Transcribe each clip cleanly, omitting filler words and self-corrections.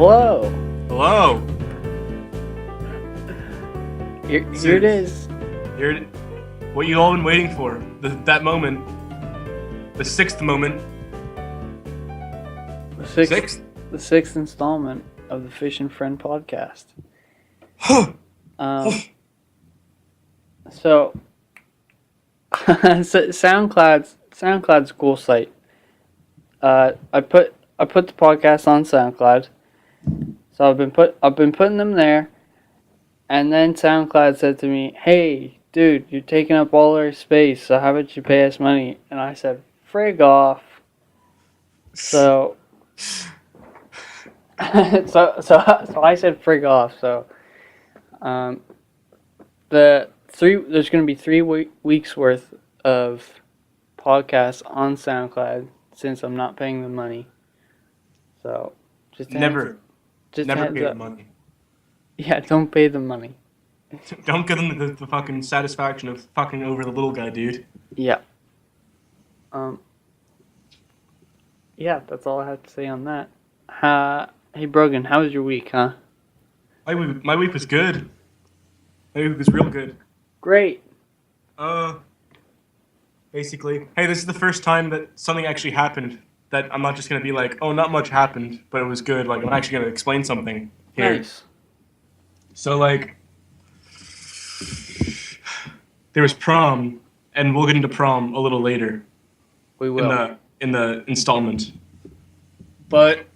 Hello. Hello. Here it is. Here, what you all been waiting for? That moment. The sixth moment. Sixth? The sixth installment of the Fish and Friend podcast. So SoundCloud's a cool site. I put the podcast on SoundCloud. So I've been putting them there, and then SoundCloud said to me, "Hey, dude, you're taking up all our space. So how about you pay us money?" And I said, "Frig off." So so I said, "Frig off." So there's going to be 3 weeks worth of podcasts on SoundCloud since I'm not paying them money. So Never pay the money. Yeah, don't pay them money. Don't give them the fucking satisfaction of fucking over the little guy, dude. Yeah. Yeah, that's all I have to say on that. Hey Brogan, how was your week, huh? My week was good. My week was real good. Great. Basically, hey, this is the first time that something actually happened. That I'm not just gonna be like, oh, not much happened, but it was good. Like, I'm actually gonna explain something here. Nice. So, like, there was prom, and we'll get into prom a little later. We will. In the installment. But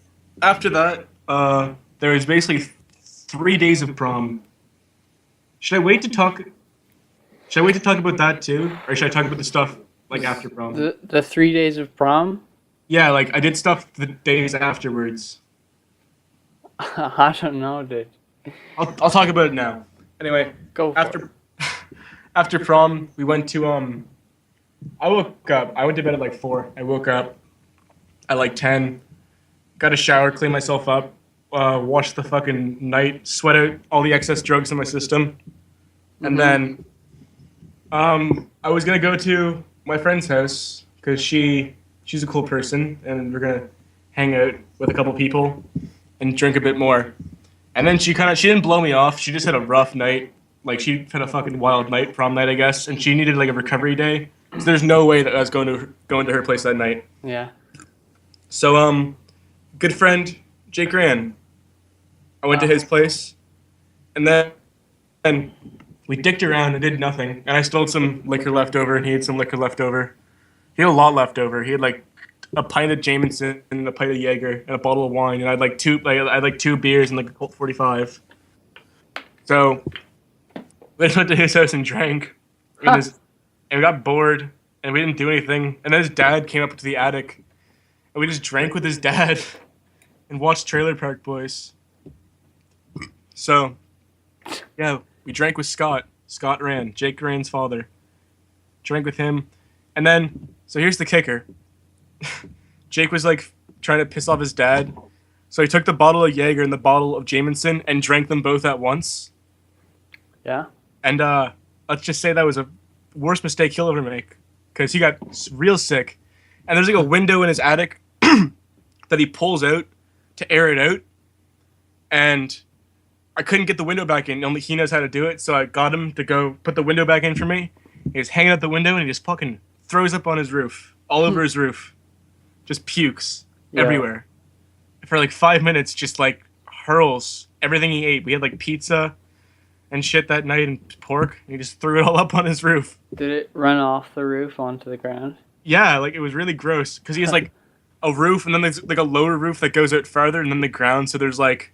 after that, there was basically 3 days of prom. Should I wait to talk about that too, or should I talk about the stuff like after prom? The 3 days of prom? Yeah, like I did stuff the days afterwards. I don't know, dude. I'll talk about it now. Anyway, Go for it. After prom, we went to I woke up. I went to bed at like 4. I woke up at like 10. Got a shower, cleaned myself up, washed the fucking night, sweat out all the excess drugs in my system, and then I was gonna go to my friend's house because she's a cool person, and we're gonna hang out with a couple people and drink a bit more. And then she didn't blow me off. She just had a rough night. Like, she had a fucking wild night, prom night, I guess, and she needed like a recovery day. So there's no way that I was going to her place that night. Yeah. So good friend Jake Ran. I went to his place, and then we dicked around and did nothing. And I stole some liquor left over, and he had some liquor left over. He had a lot left over. He had like a pint of Jameson and a pint of Jaeger and a bottle of wine, and I had two beers and like a Colt 45. So we just went to his house and drank, and we got bored, and we didn't do anything. And then his dad came up to the attic, and we just drank with his dad and watched Trailer Park Boys. So, yeah, we drank with Scott. Scott Rand, Jake Rand's father. Drank with him. And then, so here's the kicker. Jake was like trying to piss off his dad. So he took the bottle of Jaeger and the bottle of Jameson and drank them both at once. Yeah? And let's just say that was a worst mistake he'll ever make. Because he got real sick. And there's like a window in his attic that he pulls out to air it out. And I couldn't get the window back in. Only he knows how to do it. So I got him to go put the window back in for me. He was hanging out the window and he just fucking throws up on his roof. All over his roof. Just pukes everywhere. For like 5 minutes, just like hurls everything he ate. We had like pizza and shit that night and pork. And he just threw it all up on his roof. Did it run off the roof onto the ground? Yeah, like it was really gross. Because he has like a roof and then there's like a lower roof that goes out farther and then the ground. So there's like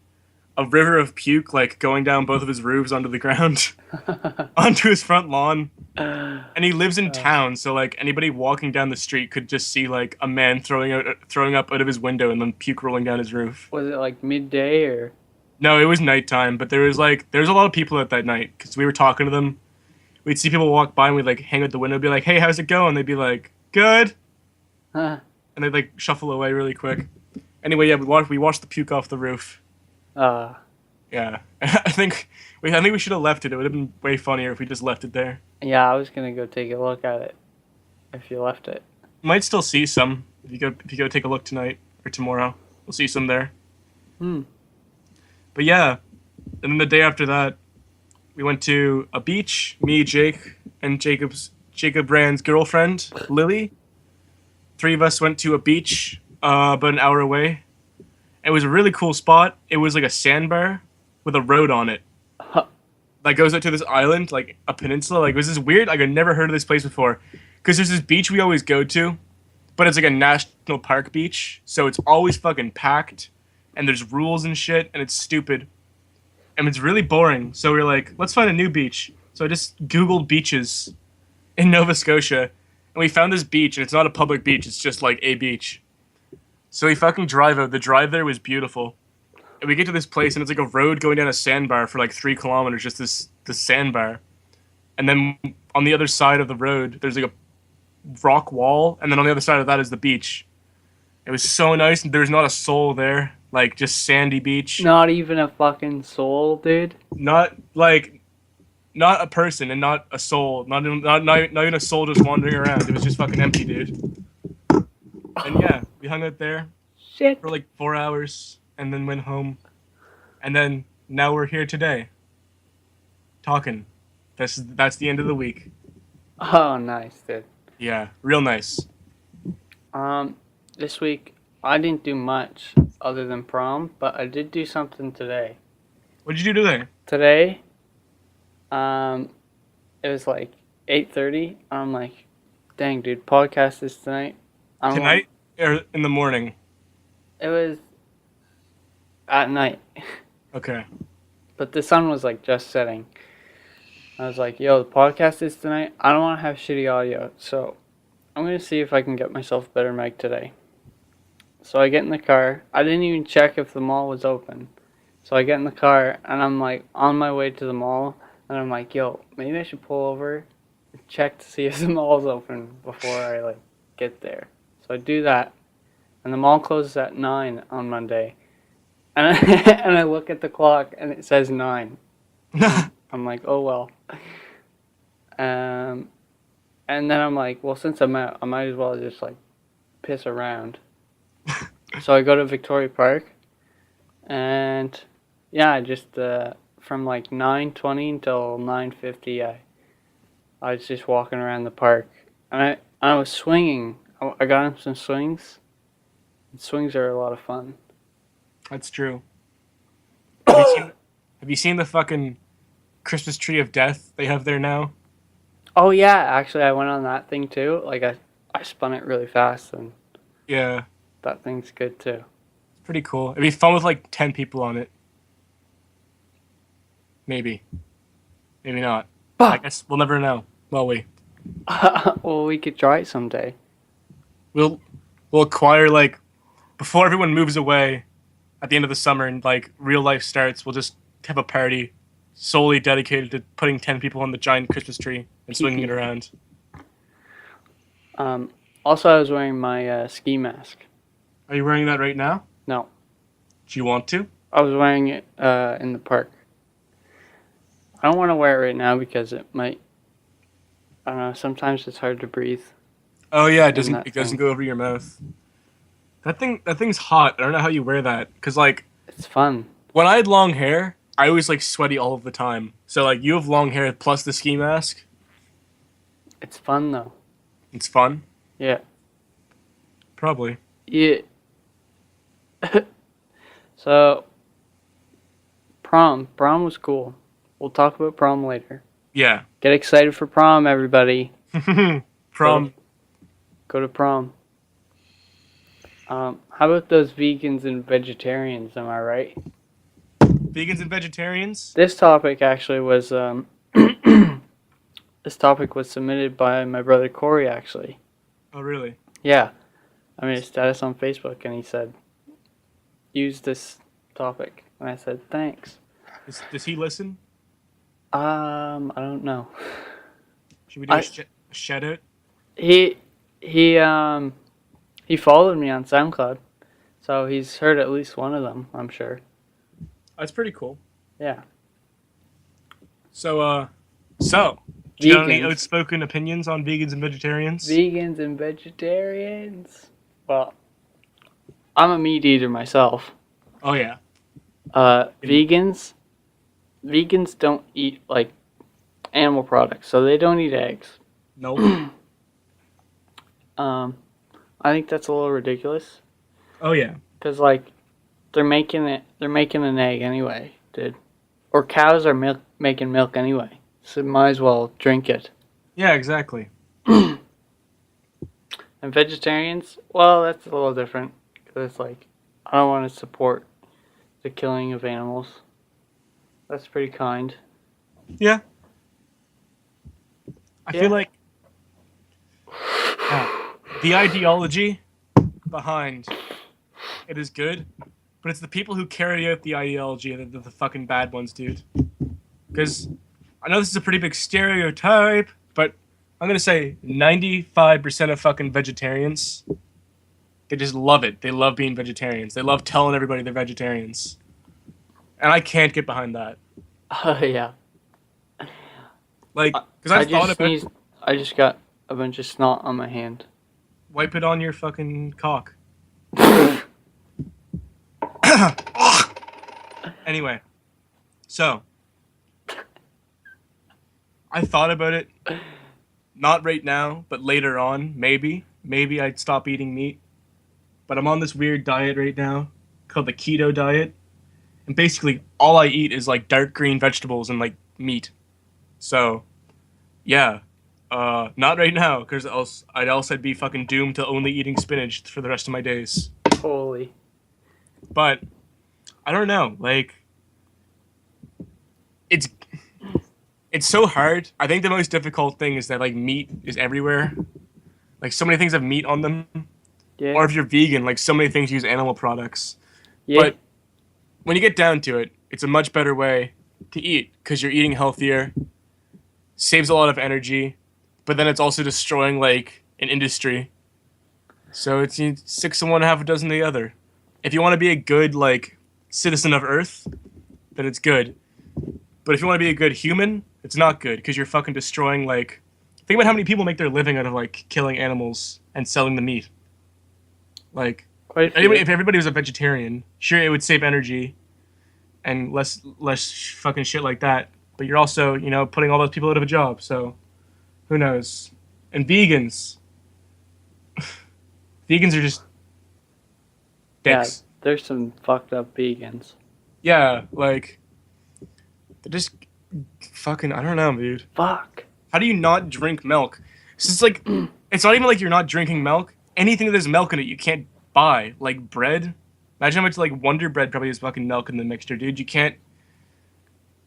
a river of puke like going down both of his roofs onto the ground. Onto his front lawn. And he lives in town, so like anybody walking down the street could just see like a man throwing up out of his window and then puke rolling down his roof. Was it like midday or? No, it was nighttime, but there was a lot of people at that night because we were talking to them. We'd see people walk by and we'd like hang out the window and be like, "Hey, how's it going?" They'd be like, "Good." And they'd like shuffle away really quick. Anyway, yeah, we washed the puke off the roof. Yeah. I think we should have left it. It would have been way funnier if we just left it there. Yeah, I was gonna go take a look at it if you left it. You might still see some if you go take a look tonight or tomorrow. We'll see some there. But yeah, and then the day after that, we went to a beach. Me, Jake, and Jacob Brand's girlfriend, Lily. Three of us went to a beach about an hour away. It was a really cool spot. It was like a sandbar with a road on it Huh. that goes out to this island, like a peninsula. Like it was this weird. Like I'd never heard of this place before. Because there's this beach we always go to, but it's like a national park beach, so it's always fucking packed, and there's rules and shit, and it's stupid, and it's really boring. So we are like, let's find a new beach. So I just Googled beaches in Nova Scotia, and we found this beach, and it's not a public beach, it's just like a beach. So we fucking drive out. The drive there was beautiful. And we get to this place, and it's like a road going down a sandbar for like 3 kilometers, just this sandbar. And then on the other side of the road, there's like a rock wall, and then on the other side of that is the beach. It was so nice, and there's not a soul there. Like, just sandy beach. Not even a fucking soul, dude. Not a person and not a soul. Not even a soul just wandering around. It was just fucking empty, dude. And yeah, we hung out there Shit. for like 4 hours and then went home. And then now we're here today. Talking. That's the end of the week. Oh, nice, dude. Yeah, real nice. This week I didn't do much other than prom, but I did do something today. What did you do today? Today, it was like 8:30. I'm like, dang, dude, podcast is tonight. Tonight or in the morning? It was at night, Okay. but the sun was like just setting. I was like, yo, the podcast is tonight. I don't want to have shitty audio, so I'm going to see if I can get myself a better mic today. So I get in the car. I didn't even check if the mall was open. So I get in the car, and I'm like on my way to the mall, and I'm like, yo, maybe I should pull over and check to see if the mall's open before I like get there. So I do that, and the mall closes at 9 on Monday. And and I look at the clock, and it says 9. I'm like, oh well. And then I'm like, well, since I'm out, I might as well just like piss around. So I go to Victoria Park, and yeah, I just from like 9:20 until 9:50, I was just walking around the park, and I was swinging. I got on some swings. And swings are a lot of fun. That's true. Have you seen the fucking Christmas tree of death they have there now? Oh yeah, actually I went on that thing too. Like I spun it really fast, and Yeah. that thing's good too. It's pretty cool. It'd be fun with like 10 people on it. Maybe. Maybe not. I guess we'll never know, will we? Well, we could try it someday. We'll acquire like before everyone moves away at the end of the summer and like real life starts, we'll just have a party solely dedicated to putting 10 people on the giant Christmas tree and swinging it around. Also, I was wearing my ski mask. Are you wearing that right now? No, Do you want to? I was wearing it in the park. I don't want to wear it right now because it might. I don't know. Sometimes it's hard to breathe. Oh yeah, it that doesn't thing. go over your mouth. That thing's hot. I don't know how you wear that cuz like It's fun. when I had long hair, I was like sweaty all of the time. So like you have long hair plus the ski mask. It's fun though. It's fun. Yeah. Probably. Yeah. So, prom was cool. We'll talk about prom later. Yeah. Get excited for prom, everybody. Prom. Go to prom. How about those vegans and vegetarians? Am I right? Vegans and vegetarians? This topic actually was this topic was submitted by my brother Corey. Actually, Oh really? yeah. I made a status on Facebook, and he said, "Use this topic," and I said, "Thanks." Does he listen? I don't know. Should we do a shout out? He followed me on SoundCloud, so he's heard at least one of them, I'm sure. That's pretty cool. Yeah. So do you have any Vegans. outspoken opinions on vegans and vegetarians? Vegans and vegetarians. Well, I'm a meat eater myself. Oh yeah. Vegans don't eat like animal products, so they don't eat eggs. Nope. I think that's a little ridiculous Oh yeah. because like they're making an egg anyway, dude. Or cows are making milk anyway, so might as well drink it. Yeah, exactly. And vegetarians, well, that's a little different because like I don't want to support the killing of animals. That's pretty kind. Yeah. I Yeah. feel like the ideology behind it is good, but it's the people who carry out the ideology that are the fucking bad ones, dude. Because I know this is a pretty big stereotype, but I'm gonna say 95% of fucking vegetarians, they just love it. They love being vegetarians. They love telling everybody they're vegetarians. And I can't get behind that. Oh yeah. Like, because I've thought about I just got a bunch of snot on my hand. wipe it on your fucking cock. Anyway, so I thought about it. Not right now, but later on, maybe. Maybe I'd stop eating meat. But I'm on this weird diet right now called the keto diet. And basically, all I eat is like dark green vegetables and like meat. So, yeah. Not right now, because I'd also be fucking doomed to only eating spinach for the rest of my days. Holy. But I don't know, like it's so hard. I think the most difficult thing is that like meat is everywhere. Like so many things have meat on them. Yeah. Or if you're vegan, like so many things use animal products. Yeah. But when you get down to it, it's a much better way to eat because you're eating healthier, saves a lot of energy, but then it's also destroying like an industry. So it's 6 of one, half a dozen of the other. If you want to be a good like citizen of Earth, then it's good. But if you want to be a good human, it's not good because you're fucking destroying like. Think about how many people make their living out of like killing animals and selling the meat. Like, Quite a anyway, few. if everybody was a vegetarian, sure it would save energy and less fucking shit like that. But you're also putting all those people out of a job. So who knows? And vegans, vegans are just dicks. Yeah, there's some fucked up vegans. Yeah, like they're just fucking. I don't know, dude. Fuck. How do you not drink milk? It's like it's not even like you're not drinking milk. Anything that has milk in it, you can't buy. Like bread. Imagine how much like Wonder Bread probably has fucking milk in the mixture, dude. You can't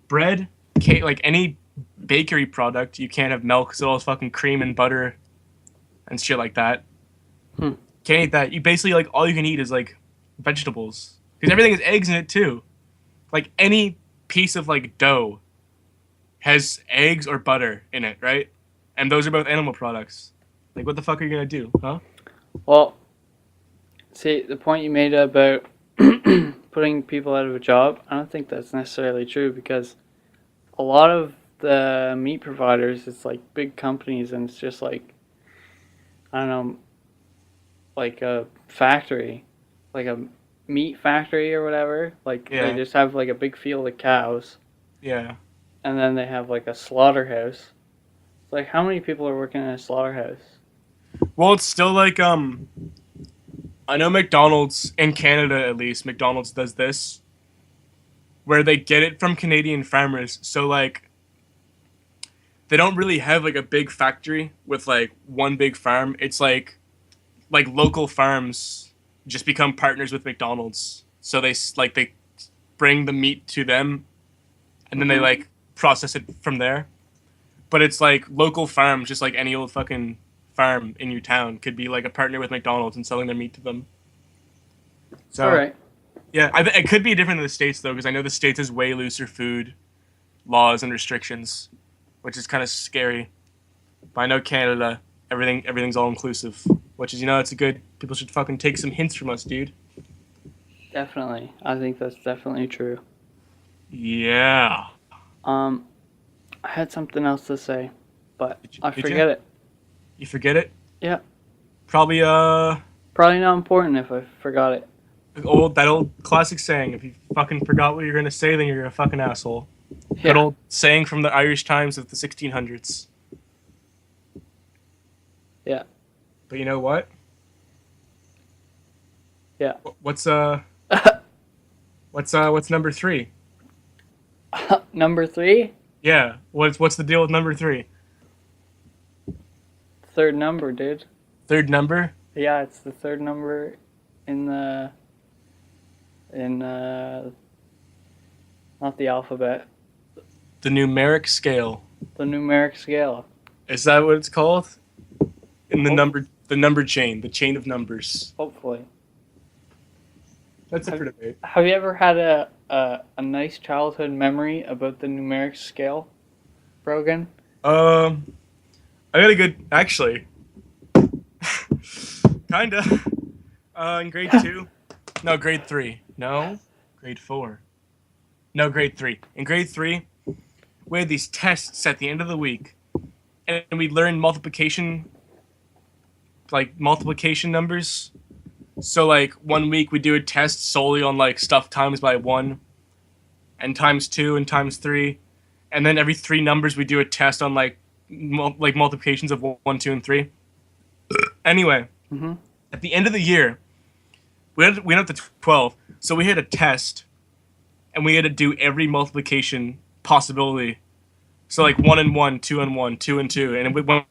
bread, cake, like any bakery product, you can't have milk because it all has fucking cream and butter and shit like that. Can't eat that. You basically like all you can eat is like vegetables because everything has eggs in it too. Like any piece of like dough has eggs or butter in it, right? And those are both animal products. Like, what the fuck are you gonna do, huh? Well, see, the point you made about putting people out of a job, I don't think that's necessarily true because a lot of the meat providers, it's like big companies and it's just like, I don't know, like a factory, like a meat factory or whatever. Like Yeah. they just have like a big field of cows Yeah. and then they have like a slaughterhouse. It's like, how many people are working in a slaughterhouse? Well, it's still like I know McDonald's in Canada at least. McDonald's does this, where they get it from Canadian farmers. So like, they don't really have like a big factory with like one big farm. It's like local farms just become partners with McDonald's. So they bring the meat to them, and then they like process it from there. But it's like local farms, just like any old fucking farm in your town could be like a partner with McDonald's and selling their meat to them. So, All right. yeah, it could be different in the States though, because I know the States has way looser food laws and restrictions, which is kind of scary. But I know Canada, everything's all inclusive, which is it's a good. People should fucking take some hints from us, dude. Definitely. I think that's definitely true. Yeah. I had something else to say, but I did forget you? it. You forget it? Yeah. Probably Probably not important if I forgot it. That old classic saying: if you fucking forgot what you're gonna say, then you're a fucking asshole. Good Yeah. old saying from the Irish Times of the 1600s. Yeah. But you know what? Yeah. What's number three? Number 3? Yeah. What's the deal with number three? Third number, dude. Third number? Yeah, it's the third number in the in not the alphabet, The numeric scale. the numeric scale. Is that what it's called? In Hope- the number chain, the chain of numbers. Hopefully. That's it for debate. Have you ever had a nice childhood memory about the numeric scale, Brogan? I got a good actually. Kinda. In grade 2. No, grade 3. No, grade 4. No, grade 3. In grade 3, we had these tests at the end of the week, and we learned multiplication numbers. So like 1 week we do a test solely on like stuff times by 1 and times 2 and times 3, and then every 3 numbers we do a test on like multiplications of 1, 2, and 3. Anyway, Mhm. at the end of the year, we went up to 12, so we had a test, and we had to do every multiplication possibility. So like 1 and 1, 2 and 1, 2 and 2, and we went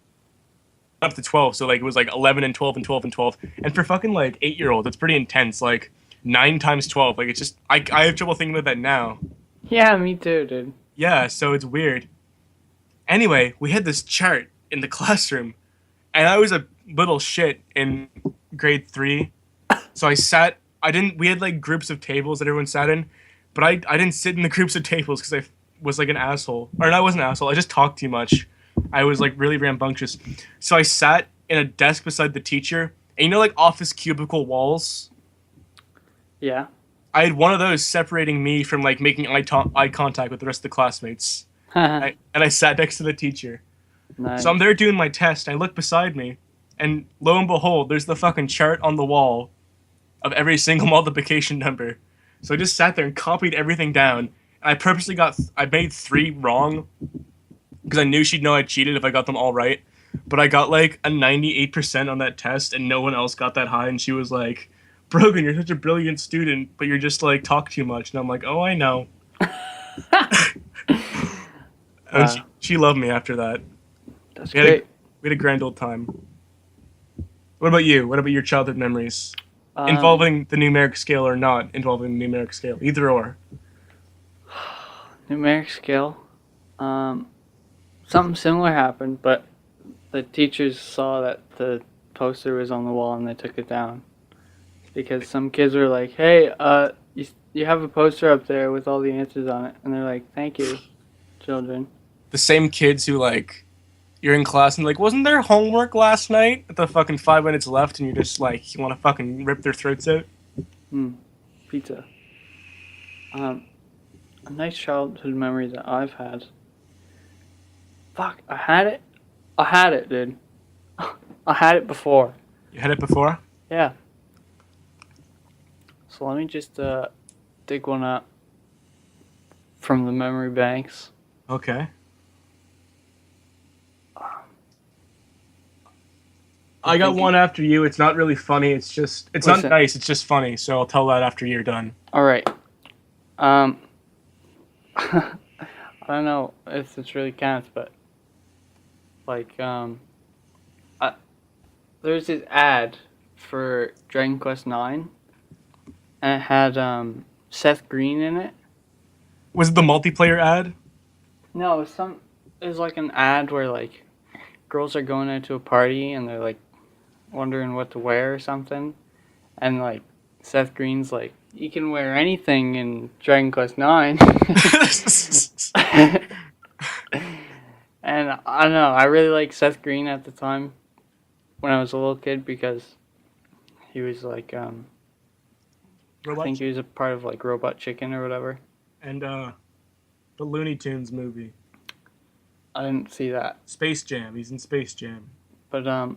up to 12. So like it was like 11 and 12 and 12 and 12. And for fucking like 8-year-olds, it's pretty intense. Like 9 times 12. Like it's just I have trouble thinking about that now. Yeah, me too, dude. Yeah, so it's weird. Anyway, we had this chart in the classroom, and I was a little shit in grade 3. So we had like groups of tables that everyone sat in, but I didn't sit in the groups of tables because I was like an asshole. Or I wasn't an asshole, I just talked too much. I was like really rambunctious. So I sat in a desk beside the teacher, and you know like office cubicle walls? Yeah. I had one of those separating me from like making eye contact with the rest of the classmates. And I sat next to the teacher. Nice. So I'm there doing my test, and I look beside me, and lo and behold, there's the fucking chart on the wall of every single multiplication number. So I just sat there and copied everything down. And I purposely I made 3 wrong because I knew she'd know I cheated if I got them all right. But I got like a 98% on that test, and no one else got that high. And she was like, "Brogan, you're such a brilliant student, but you're just like talk too much." And I'm like, "Oh, I know." And she loved me after that. That's great. We had a grand old time. What about you? What about your childhood memories? Involving the numeric scale or not involving the numeric scale? Either or. Numeric scale. Something similar happened, but the teachers saw that the poster was on the wall and they took it down. Because some kids were like, "Hey, you have a poster up there with all the answers on it." And they're like, "Thank you, children." The same kids who like you're in class and like, wasn't there homework last night at the fucking 5 minutes left, and you're just like, you want to fucking rip their throats out? Pizza. A nice childhood memory that I've had. Fuck, I had it, dude. I had it before. You had it before? Yeah. So let me just dig one up from the memory banks. Okay. I got one after you. It's not really funny. It's not nice. It's just funny. So I'll tell that after you're done. All right. I don't know if this really counts, but like there's this ad for Dragon Quest IX, and it had Seth Green in it. Was it the multiplayer ad? No, it was like an ad where like girls are going out to a party and they're like wondering what to wear or something, and like Seth Green's like, "You can wear anything in Dragon Quest IX." And I don't know, I really liked Seth Green at the time when I was a little kid because he was like I think he was a part of like Robot Chicken or whatever. And the Looney Tunes movie. I didn't see that. Space Jam. He's in Space Jam. But I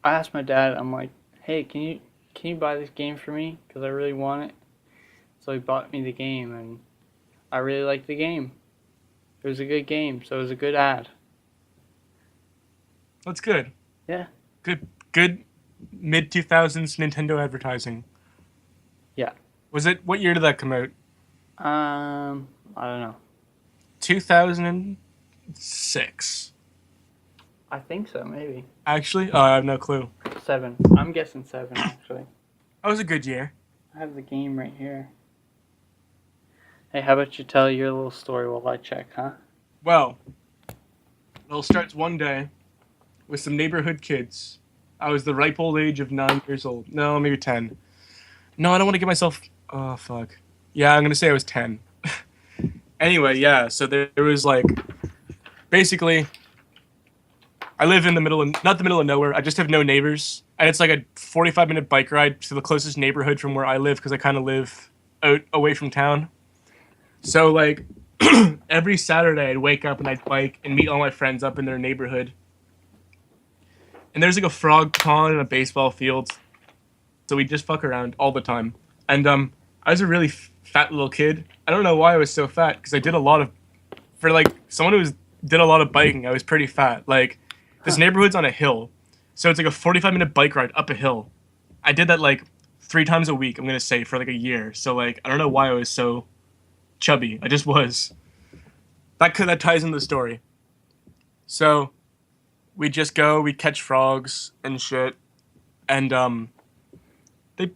asked my dad, I'm like, "Hey, can can you buy this game for me? Because I really want it. So he bought me the game, and I really liked the game. It was a good game, so it was a good ad. That's good. Yeah. Good mid-2000s Nintendo advertising. Yeah. What year did that come out? I don't know. 2006. I think so, maybe. Actually? Oh, I have no clue. 7. I'm guessing 7, actually. That was a good year. I have the game right here. Hey, how about you tell your little story while I check, huh? Well, it all starts one day with some neighborhood kids. I was the ripe old age of 9 years old. No, maybe 10. No, I don't want to get myself... Oh, fuck. Yeah, I'm going to say I was 10. Anyway, yeah, so there was, like... Basically, I live in the middle of... Not the middle of nowhere. I just have no neighbors. And it's like a 45-minute bike ride to the closest neighborhood from where I live, because I kind of live out away from town. So, like, every Saturday I'd wake up and I'd bike and meet all my friends up in their neighborhood. And there's, like, a frog pond and a baseball field. So we'd just fuck around all the time. And, I was a really fat little kid. I don't know why I was so fat, because I did a lot of... For, like, someone who did a lot of biking, I was pretty fat. Like, this neighborhood's on a hill. So it's, like, a 45-minute bike ride up a hill. I did that, like, 3 times a week, I'm going to say, for, like, a year. So, like, I don't know why I was so... chubby. I just was. That ties in the story. So, we just go, we catch frogs and shit, and they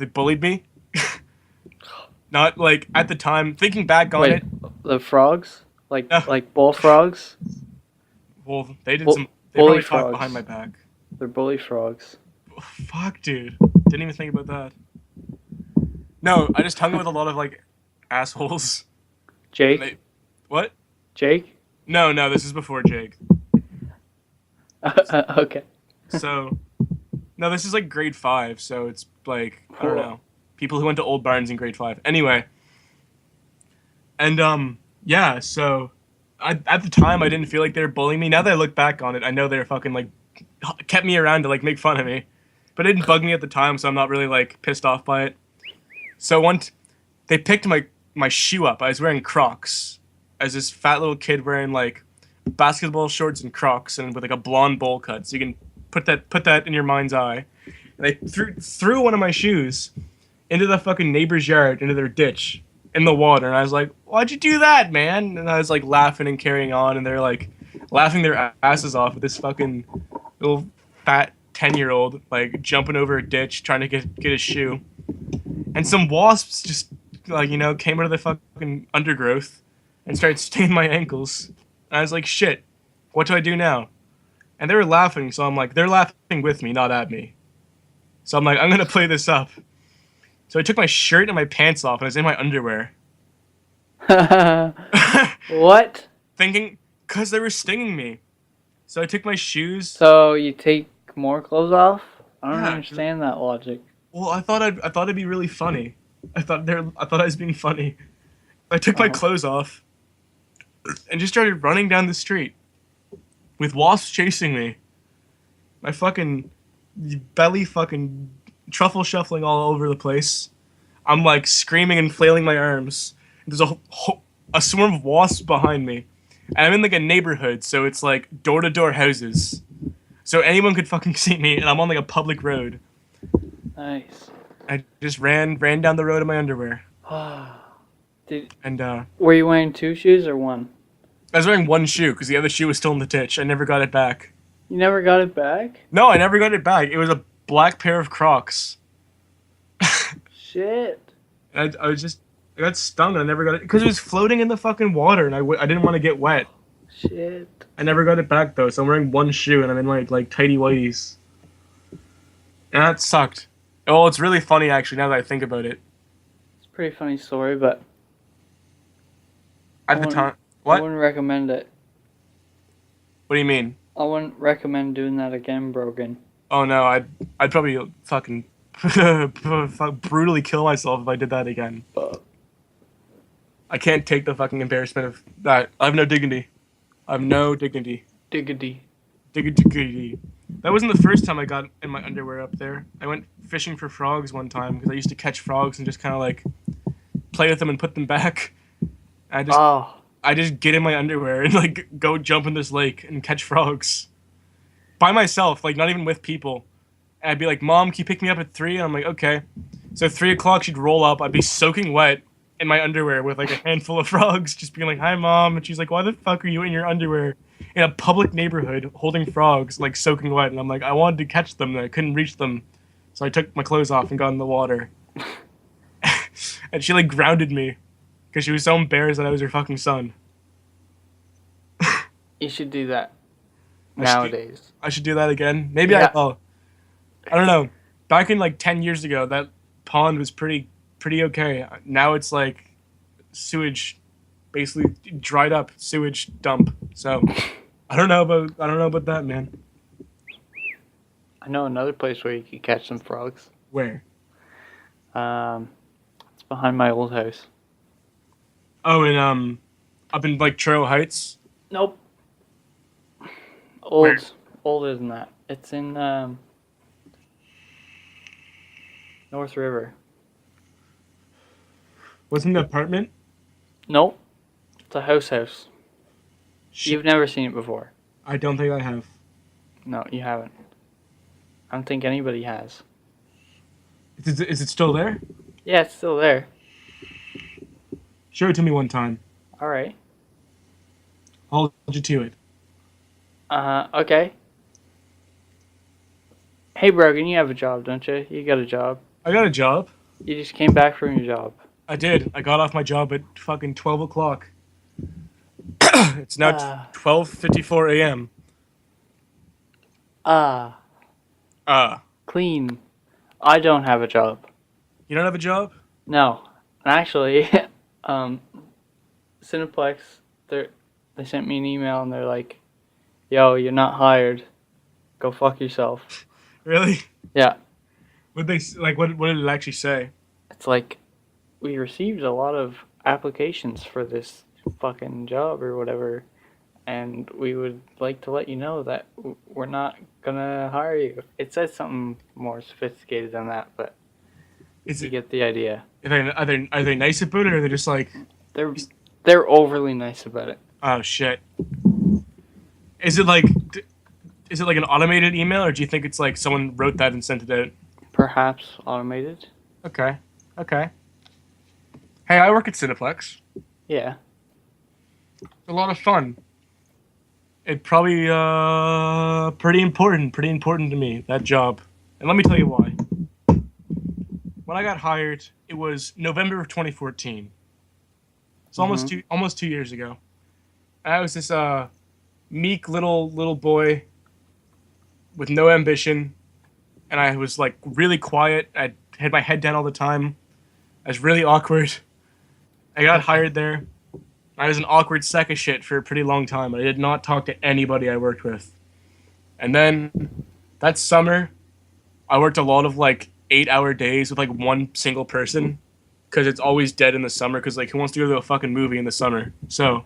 bullied me. Not like at the time. Thinking back on it, the frogs, like No. like bullfrogs. well, they did Bully they probably frogs. talked behind my back. They're bully frogs. Oh, fuck, dude. Didn't even think about that. No, I just hung out with a lot of like assholes. Jake. What? Jake. No, this is before Jake. Okay. So, no, this is like grade 5, so it's like, I don't know. People who went to Old Barns in grade 5. Anyway. And, yeah, so, at the time, I didn't feel like they were bullying me. Now that I look back on it, I know they were fucking, like, kept me around to, like, make fun of me. But it didn't bug me at the time, so I'm not really, like, pissed off by it. So, they picked my shoe up. I was wearing Crocs. As this fat little kid wearing, like, basketball shorts and Crocs and with, like, a blonde bowl cut. So you can put that in your mind's eye. And they threw one of my shoes into the fucking neighbor's yard, into their ditch, in the water. And I was like, why'd you do that, man? And I was, like, laughing and carrying on. And they're, like, laughing their asses off with this fucking little fat 10-year-old, like, jumping over a ditch, trying to get his shoe. And some wasps just, like, you know, came out of the fucking undergrowth and started stinging my ankles. And I was like, shit, what do I do now? And they were laughing, so I'm like, they're laughing with me, not at me. So I'm like, I'm gonna play this up. So I took my shirt and my pants off, and I was in my underwear. What? Thinking, because they were stinging me. So I took my shoes. So you take more clothes off? I don't Yeah, understand that logic. Well, I thought it'd be really funny. I thought I was being funny. I took my clothes off and just started running down the street with wasps chasing me. My fucking belly fucking truffle shuffling all over the place. I'm like screaming and flailing my arms. There's a swarm of wasps behind me. And I'm in like a neighborhood, so it's like door-to-door houses. So anyone could fucking see me, and I'm on like a public road. Nice. I just ran down the road in my underwear. Were you wearing 2 shoes or 1? I was wearing 1 shoe because the other shoe was still in the ditch. I never got it back. You never got it back? No, I never got it back. It was a black pair of Crocs. Shit. I got stung and I never got it because it was floating in the fucking water and I didn't want to get wet. Shit. I never got it back though, so I'm wearing 1 shoe and I'm in like tighty whities. And that sucked. Oh, it's really funny actually now that I think about it. It's a pretty funny story, but At the time, I what? wouldn't recommend it. What do you mean? I wouldn't recommend doing that again, Brogan. Oh no, I'd probably fucking brutally kill myself if I did that again. I can't take the fucking embarrassment of that. I have no dignity. I have no dignity. Diggity. Diggity. That wasn't the first time I got in my underwear up there. I went fishing for frogs one time because I used to catch frogs and just kind of like play with them and put them back. I just Oh, I just get in my underwear and like go jump in this lake and catch frogs by myself, like not even with people. And I'd be like, "Mom, can you pick me up at 3?" And I'm like, "Okay." So 3 o'clock, she'd roll up. I'd be soaking wet in my underwear with like a handful of frogs, just being like, "Hi, Mom," and she's like, "Why the fuck are you in your underwear in a public neighborhood holding frogs, like soaking wet?" And I'm like, "I wanted to catch them, and I couldn't reach them, so I took my clothes off and got in the water." And she like grounded me because she was so embarrassed that I was her fucking son. you should do that I should do, nowadays. I should do that again. Maybe I Yeah. will. I don't know. Back in like 10 years ago, that pond was pretty okay. Now it's like sewage, basically dried up sewage dump. So I don't know about that, man. I know another place where you could catch some frogs. Where? It's behind my old house. Oh, and up in like Trail Heights. Nope. Where? Older than that. It's in North River. Wasn't it an apartment? Nope. It's a house. Shit. You've never seen it before. I don't think I have. No, you haven't. I don't think anybody has. Is it still there? Yeah, it's still there. Show it to me one time. All right. I'll hold you to it. Okay. Hey, Brogan, you have a job, don't you? You got a job. I got a job. You just came back from your job. I did. I got off my job at fucking 12 o'clock. It's now Ah. 12:54 a.m. Clean. I don't have a job. You don't have a job? No. Actually, Cineplex, they sent me an email and they're like, "Yo, you're not hired. Go fuck yourself." Really? Yeah. What they like? What did it actually say? It's like, we received a lot of applications for this fucking job or whatever, and we would like to let you know that we're not gonna hire you. It says something more sophisticated than that, but Is you it? get the idea. Are they nice about it, or are they just like, They're overly nice about it. oh shit? Is it like, is it like an automated email, or do you think it's like someone wrote that and sent it out? Perhaps automated. Okay. Okay. Hey, I work at Cineplex. Yeah. A lot of fun. It probably pretty important to me, that job. And let me tell you why. When I got hired, it was November of 2014. It's almost 2 years ago. And I was this meek little boy with no ambition, and I was like really quiet. I had my head down all the time. I was really awkward. I got hired there. I was an awkward sack of shit for a pretty long time. I did not talk to anybody I worked with. And then that summer, I worked a lot of like 8-hour days with like one single person because it's always dead in the summer because like who wants to go to a fucking movie in the summer? So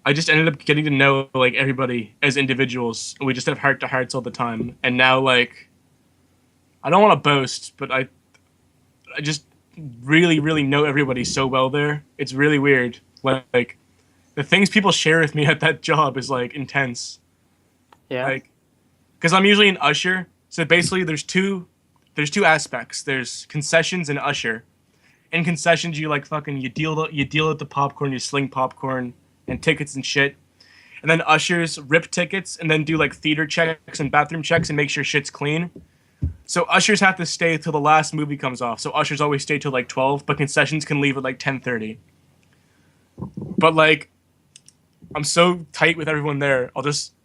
I just ended up getting to know like everybody as individuals. We just have heart to hearts all the time. And now like I don't want to boast, but I just really know everybody so well there. It's really weird. Like the things people share with me at that job is like intense. Yeah. Like because I'm usually an usher. So basically there's two aspects. There's concessions and usher. In concessions you like fucking you deal at the popcorn, you sling popcorn and tickets and shit. And then ushers rip tickets and then do like theater checks and bathroom checks and make sure shit's clean. So ushers have to stay till the last movie comes off. So ushers always stay till like 12, but concessions can leave at like 10:30. But like I'm so tight with everyone there.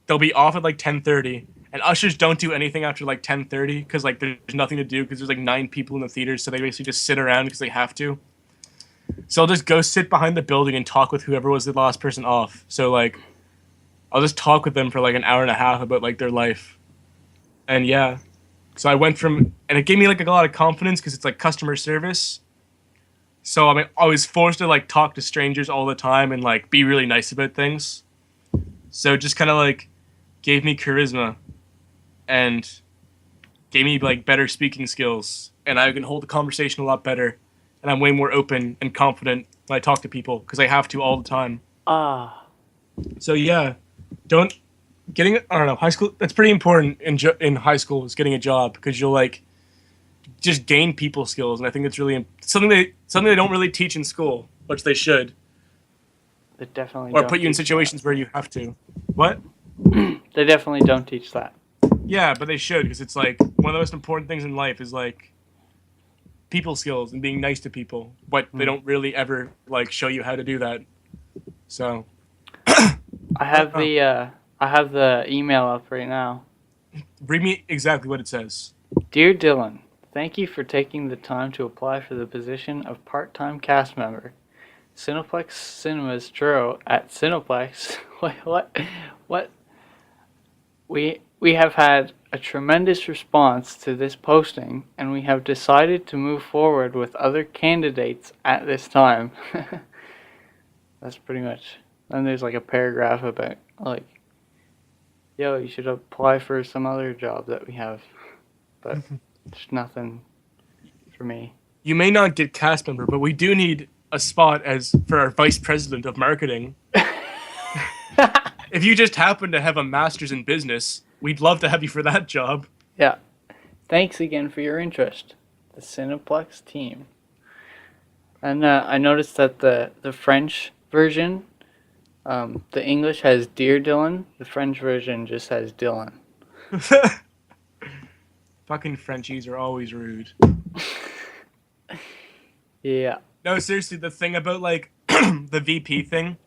They'll be off at like 10:30. And ushers don't do anything after like 10:30 because like there's nothing to do because there's like 9 people in the theater, so they basically just sit around because they have to. So I'll just go sit behind the building and talk with whoever was the last person off. So like I'll just talk with them for like an hour and a half about like their life. And yeah. So I went from, and it gave me like a lot of confidence because it's like customer service. So I mean, I was forced to like talk to strangers all the time and like be really nice about things. So just kind of like gave me charisma and gave me like better speaking skills, and I can hold the conversation a lot better, and I'm way more open and confident when I talk to people because I have to all the time. Ah, So yeah, don't getting I don't know high school. That's pretty important in high school is getting a job because you'll like just gain people skills, and I think it's really something they don't really teach in school, which they should, they definitely or don't put you in teach situations where you have to. What? that. They definitely don't teach that. Yeah, but they should because it's like one of the most important things in life is like people skills and being nice to people, but they don't really ever like show you how to do that. So I have the email up right now. read me exactly what it says. Dear Dylan, thank you for taking the time to apply for the position of part-time cast member. Cineplex Cinemas Truro at Cineplex. Wait, what? What? We have had a tremendous response to this posting, and we have decided to move forward with other candidates at this time. That's pretty much. Then there's like a paragraph about like, yo, you should apply for some other job that we have, but there's nothing for me. You may not get cast member, but we do need a spot as for our vice president of marketing. If you just happen to have a master's in business, we'd love to have you for that job. Yeah. Thanks again for your interest. The Cineplex team. And I noticed that the French version, the English has Dear Dylan. The French version just has Dylan. Fucking Frenchies are always rude. Yeah. No, seriously, the thing about like the VP thing,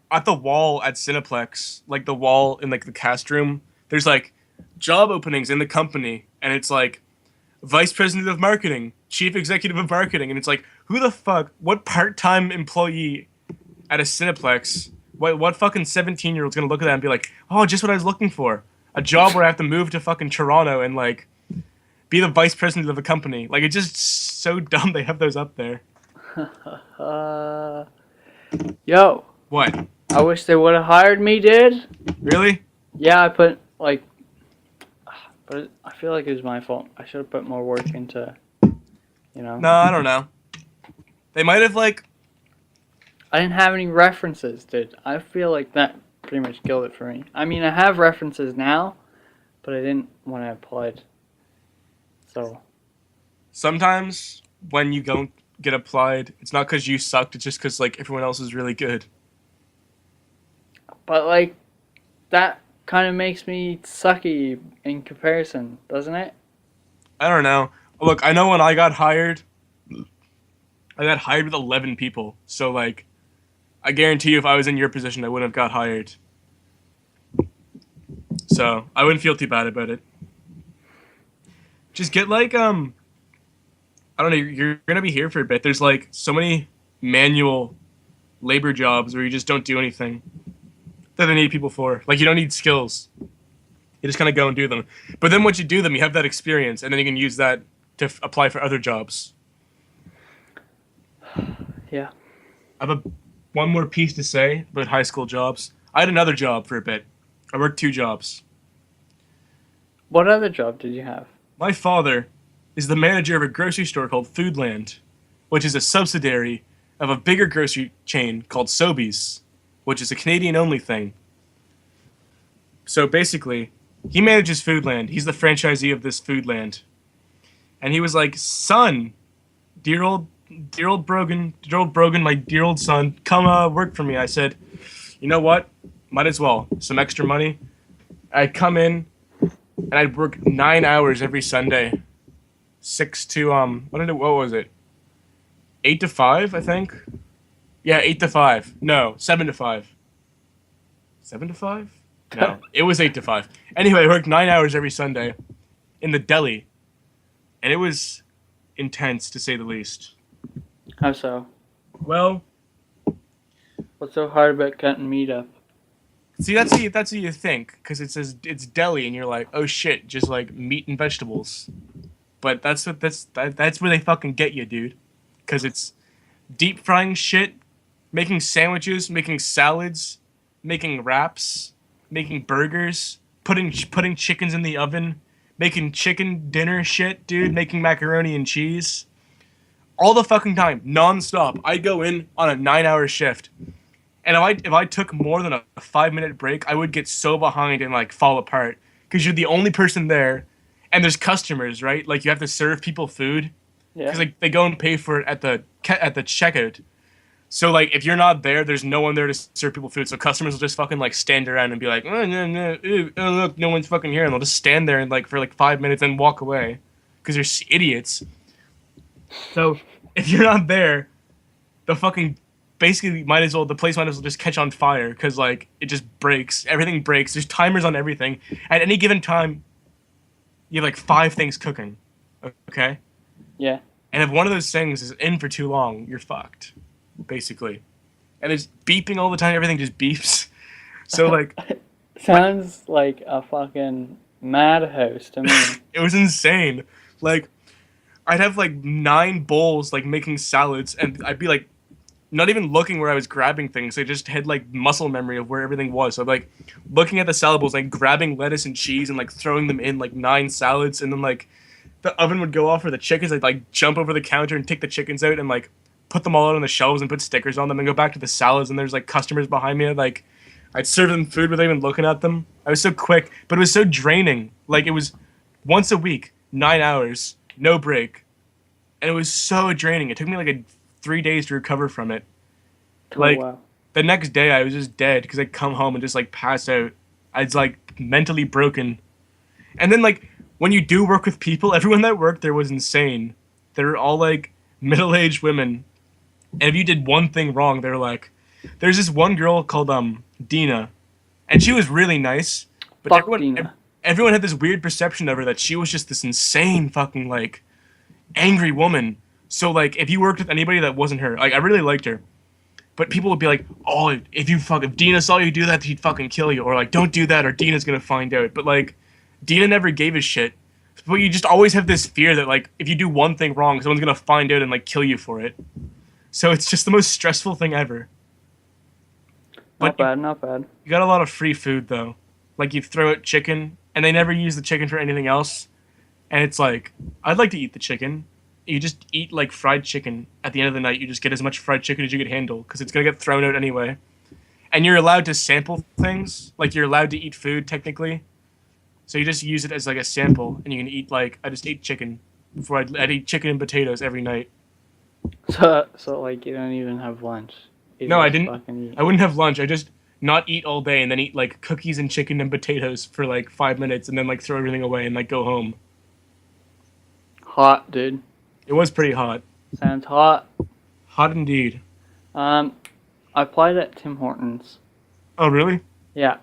at the wall at Cineplex, like the wall in like the cast room, there's like job openings in the company, and it's like vice president of marketing, chief executive of marketing, and it's like who the fuck, what part-time employee at a Cineplex, what fucking 17-year-old's gonna look at that and be like, oh, just what I was looking for, a job where I have to move to fucking Toronto and like be the vice president of a company. Like it's just so dumb they have those up there. Yo. What? I wish they would have hired me, dude. Really? Yeah, I put like, but I feel like it was my fault. I should have put more work into, No, I don't know. They might have like. I didn't have any references, dude. I feel like that pretty much killed it for me. I mean, I have references now, but I didn't when I applied. So. Sometimes when you don't get applied, it's not because you sucked. It's just because like everyone else is really good. But like, that kind of makes me sucky in comparison, doesn't it? I don't know. Look, I know when I got hired with 11 people. So like, I guarantee you, if I was in your position, I wouldn't have got hired. So I wouldn't feel too bad about it. Just get like I don't know. You're gonna be here for a bit. There's like so many manual labor jobs where you just don't do anything that they need people for. Like you don't need skills. You just kind of go and do them. But then once you do them, you have that experience, and then you can use that to apply for other jobs. Yeah. I have one more piece to say about high school jobs. I had another job for a bit. I worked 2 jobs. What other job did you have? My father is the manager of a grocery store called Foodland, which is a subsidiary of a bigger grocery chain called Sobeys, which is a Canadian-only thing. So basically, he manages Foodland. He's the franchisee of this Foodland. And he was like, son, dear old Brogan, my dear old son, come work for me. I said, you know what? Might as well. Some extra money. I'd come in, and I'd work 9 hours every Sunday. 6 to, what was it? 8 to 5, I think? Yeah, 8 to 5. No, 7 to 5. 7 to 5? No, it was 8 to 5. Anyway, I worked 9 hours every Sunday in the deli. And it was intense, to say the least. How so? Well, What's so hard about cutting meat up? see, that's what you think, because it says it's deli, and you're like, oh shit, just like meat and vegetables. But that's where they fucking get you, dude. Because it's deep frying shit, making sandwiches, making salads, making wraps, making burgers, putting chickens in the oven, making chicken dinner shit, dude, making macaroni and cheese. All the fucking time, non-stop. I'd go in on a 9-hour shift. And if I took more than a 5-minute break, I would get so behind and like fall apart. Because you're the only person there, and there's customers, right? Like you have to serve people food. Yeah. Because like they go and pay for it at the checkout. So like if you're not there, there's no one there to serve people food. So customers will just fucking like stand around and be like, oh, no, no, oh look, no one's fucking here, and they'll just stand there and like for like 5 minutes and walk away, because they're idiots. So if you're not there, the fucking basically the place might as well just catch on fire, because like it just breaks. Everything breaks. There's timers on everything. At any given time, you have like 5 things cooking. Okay. Yeah. And if one of those things is in for too long, you're fucked, basically. And it's beeping all the time. Everything just beeps. So like, sounds like a fucking madhouse to me. it was insane. Like, I'd have like 9 bowls like making salads, and I'd be like, not even looking where I was grabbing things. I just had like muscle memory of where everything was. So like, looking at the salad bowls, like grabbing lettuce and cheese and like throwing them in like 9 salads, and then like the oven would go off for the chickens. I'd like jump over the counter and take the chickens out and like put them all out on the shelves and put stickers on them and go back to the salads. And there's like customers behind me. Like I'd serve them food without even looking at them. I was so quick, but it was so draining. Like it was once a week, 9 hours, no break. And it was so draining. It took me like 3 days to recover from it. Like wow. the next day I was just dead, because I'd come home and just like pass out. I was like mentally broken. And then like when you do work with people, everyone that worked there was insane. They were all like middle-aged women. And if you did one thing wrong, they're like, there's this one girl called Dina, and she was really nice. But Fuck Dina. Everyone had this weird perception of her that she was just this insane fucking like angry woman. So like if you worked with anybody that wasn't her, like I really liked her. But people would be like, oh, if Dina saw you do that, he'd fucking kill you. Or like, don't do that, or Dina's gonna find out. But like, Dina never gave a shit. But you just always have this fear that like, if you do one thing wrong, someone's gonna find out and like kill you for it. So it's just the most stressful thing ever. Not bad, not bad. You got a lot of free food though. Like you throw out chicken, and they never use the chicken for anything else. And it's like, I'd like to eat the chicken. You just eat like fried chicken. At the end of the night, you just get as much fried chicken as you could handle, because it's gonna get thrown out anyway. And you're allowed to sample things. Like you're allowed to eat food technically. So you just use it as like a sample, and you can eat like, I just ate chicken before I'd eat chicken and potatoes every night. So like you don't even have lunch. You No, I just didn't. fucking eat. I wouldn't have lunch. I just not eat all day and then eat like cookies and chicken and potatoes for like 5 minutes, and then like throw everything away and like go home. Hot, dude. It was pretty hot. Sounds hot. Hot indeed. I applied at Tim Hortons. Oh, really? Yeah,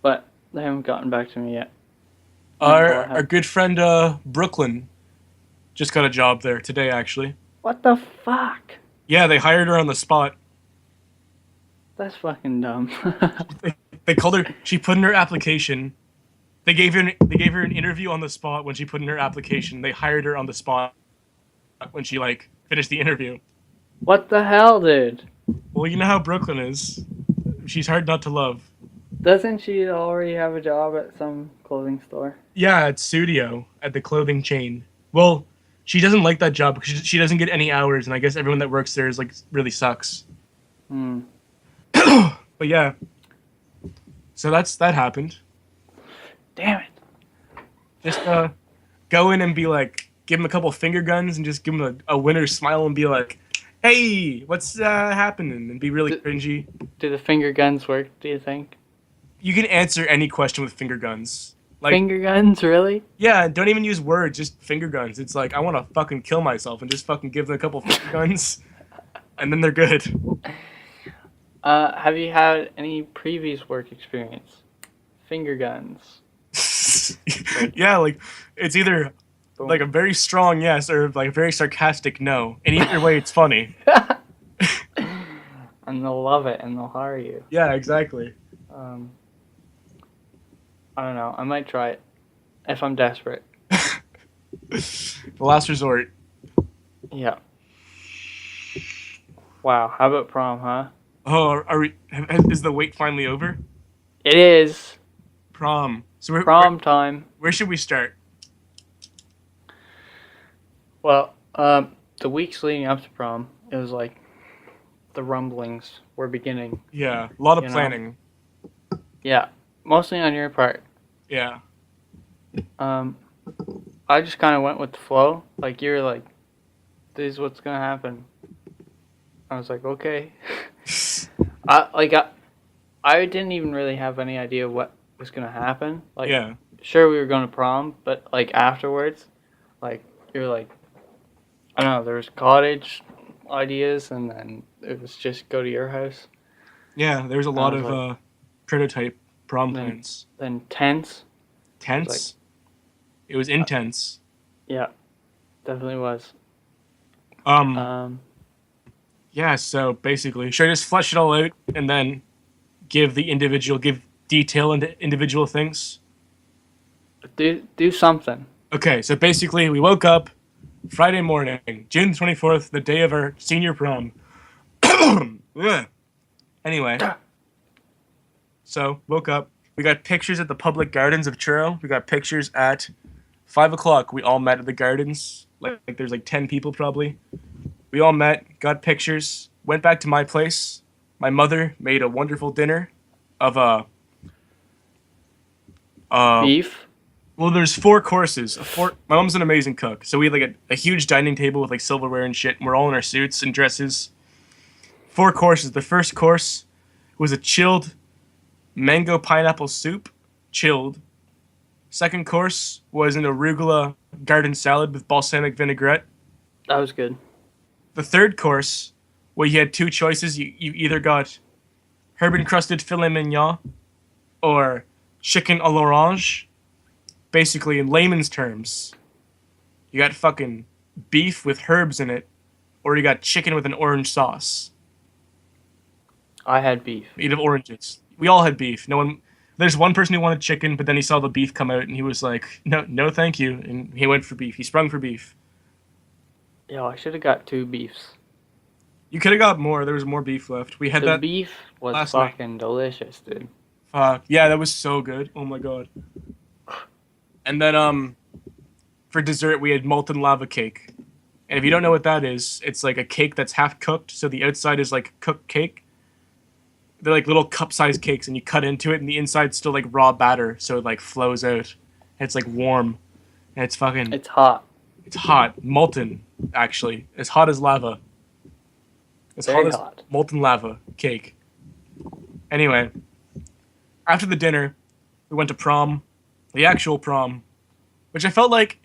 but they haven't gotten back to me yet. Our good friend Brooklyn just got a job there today, actually. What the fuck? Yeah, they hired her on the spot. That's fucking dumb. They called her. She put in her application. They gave her an interview on the spot when she put in her application. They hired her on the spot when she like finished the interview. What the hell, dude? Well, you know how Brooklyn is. She's hard not to love. Doesn't she already have a job at some clothing store? Yeah, at Studio, at the clothing chain. Well, she doesn't like that job because she doesn't get any hours, and I guess everyone that works there is like really sucks. But yeah. So that happened. Damn it. Just go in and be like, give him a couple finger guns and just give him a winner's smile and be like, hey, what's happening? And be really cringy. Do the finger guns work, do you think? You can answer any question with finger guns. Like, Finger guns, really? yeah, don't even use words, just finger guns. It's like, I want to fucking kill myself, and just fucking give them a couple finger guns, and then they're good. Have you had any previous work experience? Finger guns. Yeah, like, it's either Boom. like a very strong yes or like a very sarcastic no. And either way, it's funny. And they'll love it, and they'll hire you. Yeah, exactly. I don't know. I might try it if I'm desperate. The last resort. Yeah. Wow. How about prom, huh? Oh, is the wait finally over? It is. Prom. So Prom time. where should we start? Well, the weeks leading up to prom, it was like the rumblings were beginning. Yeah, a lot of You know? planning. Yeah, mostly on your part. Yeah. I just kind of went with the flow. Like, you were like, this is what's gonna happen. I was like, okay. I didn't even really have any idea what was gonna happen. Like, Yeah. sure, we were going to prom, but like afterwards, like, you were like, I don't know, there was cottage ideas, and then it was just go to your house. Yeah, there's a I lot was of like, prototype prom Then- plans. Then tents. Tense. It was intense. Yeah, definitely was. Um. Yeah. So basically, should I just flesh it all out and then give detail into individual things? Do something. Okay. So basically, we woke up Friday morning, June 24th, the day of our senior prom. Yeah. Anyway. So woke up. We got pictures at the public gardens of Truro. We got pictures at 5 o'clock. We all met at the gardens. Like there's like 10 people probably. We all met, got pictures, went back to my place. My mother made a wonderful dinner of Beef. well, there's 4 courses. My mom's an amazing cook, so we had like a huge dining table with like silverware and shit. And we're all in our suits and dresses. 4 courses. The first course was a chilled mango pineapple soup, chilled. Second course was an arugula garden salad with balsamic vinaigrette. That was good. The third course, where you had 2 choices, you either got herb encrusted filet mignon or chicken à l'orange. Basically, in layman's terms, you got fucking beef with herbs in it, or you got chicken with an orange sauce. I had beef. Made of oranges. We all had beef. No one. There's one person who wanted chicken, but then he saw the beef come out and he was like, no, thank you. And he went for beef. He sprung for beef. Yo, I should have got 2 beefs. You could have got more. There was more beef left. We had The that. beef was last night. fucking delicious, dude. Fuck. Yeah, that was so good. Oh my god. And then, for dessert, we had molten lava cake. And if you don't know what that is, it's like a cake that's half cooked, so the outside is like cooked cake. They're like little cup-sized cakes, and you cut into it, and the inside's still like raw batter, so it like flows out. And it's like warm. And it's fucking... It's hot. It's hot. Molten, actually. As hot as lava. As Very hot as hot. molten lava cake. Anyway, after the dinner, we went to prom. The actual prom. Which I felt like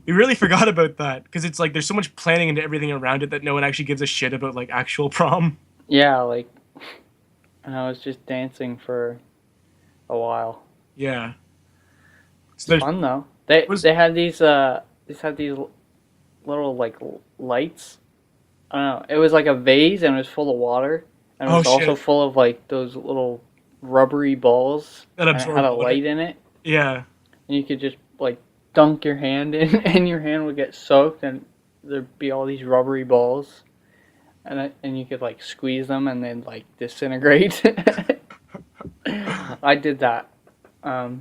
we really forgot about that. Because it's like there's so much planning into everything around it that no one actually gives a shit about like actual prom. Yeah, like, and I was just dancing for a while. Yeah. It's So fun though. They had these little like lights. I don't know. It was like a vase and it was full of water, and it was also full of like those little rubbery balls that and it absorb had a water. light in it. Yeah. And you could just like dunk your hand in, and your hand would get soaked, and there'd be all these rubbery balls, and you could like squeeze them and then like disintegrate. I did that. I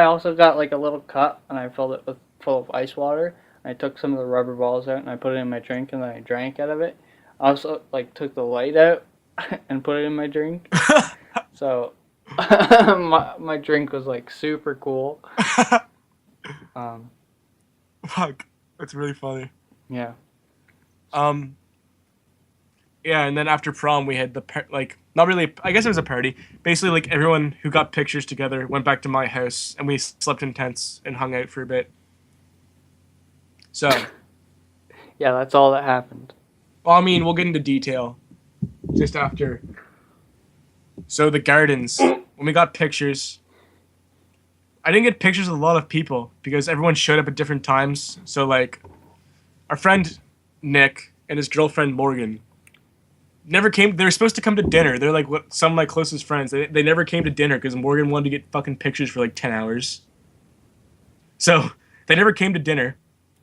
also got like a little cup, and I filled it full of ice water. I took some of the rubber balls out and I put it in my drink, and then I drank out of it. I also like took the light out and put it in my drink. So my drink was like super cool. Fuck. That's really funny. Yeah. Yeah, and then after prom we had not really, I guess it was a party. Basically, like everyone who got pictures together went back to my house and we slept in tents and hung out for a bit. So, Yeah, that's all that happened. well, I mean, we'll get into detail just after. So the gardens, when we got pictures, I didn't get pictures of a lot of people because everyone showed up at different times. So like, our friend Nick and his girlfriend Morgan never came. They were supposed to come to dinner. They're like some of my closest friends. They never came to dinner because Morgan wanted to get fucking pictures for like 10 hours. So they never came to dinner.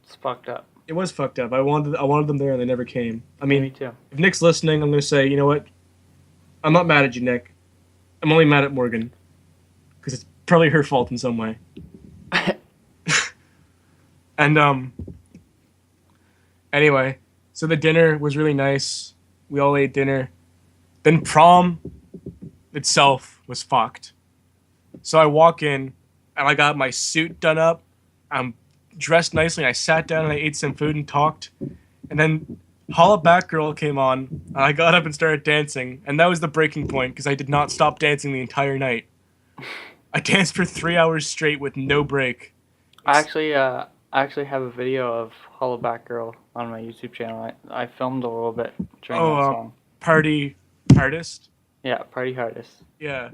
It's fucked up. It was fucked up. I wanted them there and they never came. I mean, Me too. if Nick's listening, I'm gonna say, you know what? I'm not mad at you, Nick. I'm only mad at Morgan. probably her fault in some way. And anyway, so the dinner was really nice. We all ate dinner. Then prom itself was fucked. So I walk in and I got my suit done up. I'm dressed nicely. I sat down and I ate some food and talked. And then Holla Back Girl came on. And I got up and started dancing. And that was the breaking point because I did not stop dancing the entire night. I danced for 3 hours straight with no break. I actually have a video of Hollow Back Girl on my YouTube channel. I filmed a little bit during that song. Party Artist? Yeah, Party Hardest. Yeah.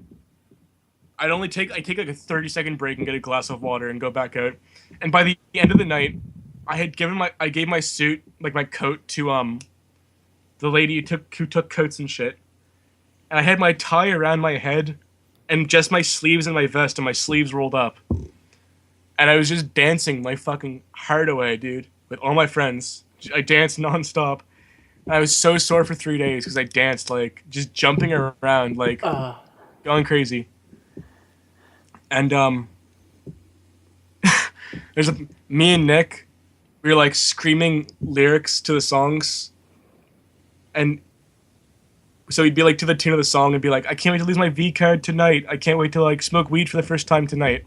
I take like a 30-second break and get a glass of water and go back out. And by the end of the night, I gave my suit, like my coat, to the lady who took coats and shit. And I had my tie around my head and just my sleeves and my vest and my sleeves rolled up. And I was just dancing my fucking heart away, dude, with all my friends. I danced nonstop. And I was so sore for 3 days because I danced, like, just jumping around, like, going crazy. And, me and Nick, we were, like, screaming lyrics to the songs. And so we'd be, like, to the tune of the song and be like, I can't wait to lose my V card tonight. I can't wait to, like, smoke weed for the first time tonight.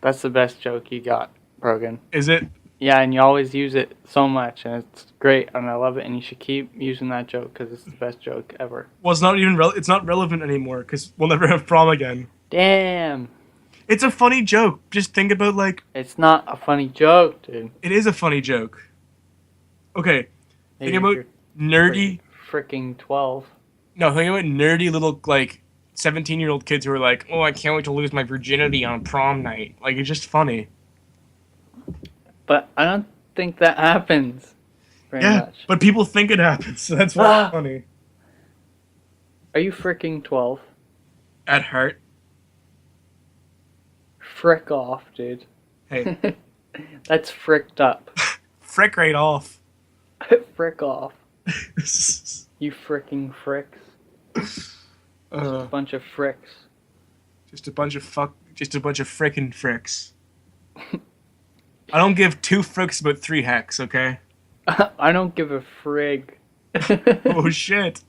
That's the best joke you got, Brogan. Is it? Yeah, and you always use it so much, and it's great, and I love it, and you should keep using that joke because it's the best joke ever. Well, it's not even it's not relevant anymore because we'll never have prom again. Damn. It's a funny joke. Just think about, like... It's not a funny joke, dude. It is a funny joke. Okay, think about nerdy... Freaking 12. No, think about nerdy little, like, 17-year-old kids who are like, oh, I can't wait to lose my virginity on prom night. Like, it's just funny. But I don't think that happens very much. But people think it happens, so that's why it's funny. Are you freaking 12? At heart. Frick off, dude. Hey. That's fricked up. Frick right off. Frick off. You freaking fricks. A bunch of fricks. Just a bunch of frickin' fricks. I don't give 2 fricks about 3 hecks, okay? I don't give a frig. Oh shit.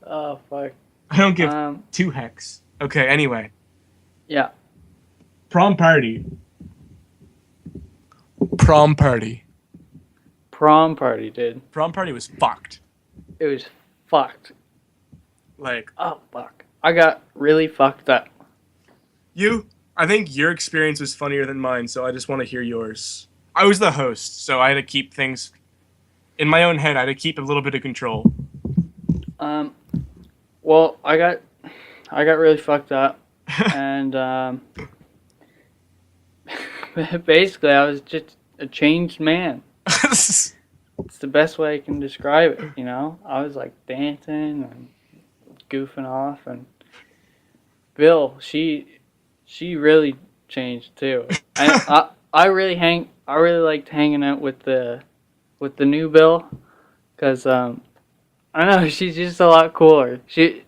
Oh fuck. I don't give 2 hecks. Okay, anyway. Yeah. Prom party. Prom party, dude. Prom party was fucked. It was fucked. Like, oh fuck. I got really fucked up. I think your experience was funnier than mine, so I just want to hear yours. I was the host, so I had to keep things in my own head. I had to keep a little bit of control. Well, I got really fucked up, and basically I was just a changed man. It's the best way I can describe it, you know? I was like dancing and goofing off, and Bill, she really changed too. I really liked hanging out with the new Bill, cause I don't know, she's just a lot cooler. She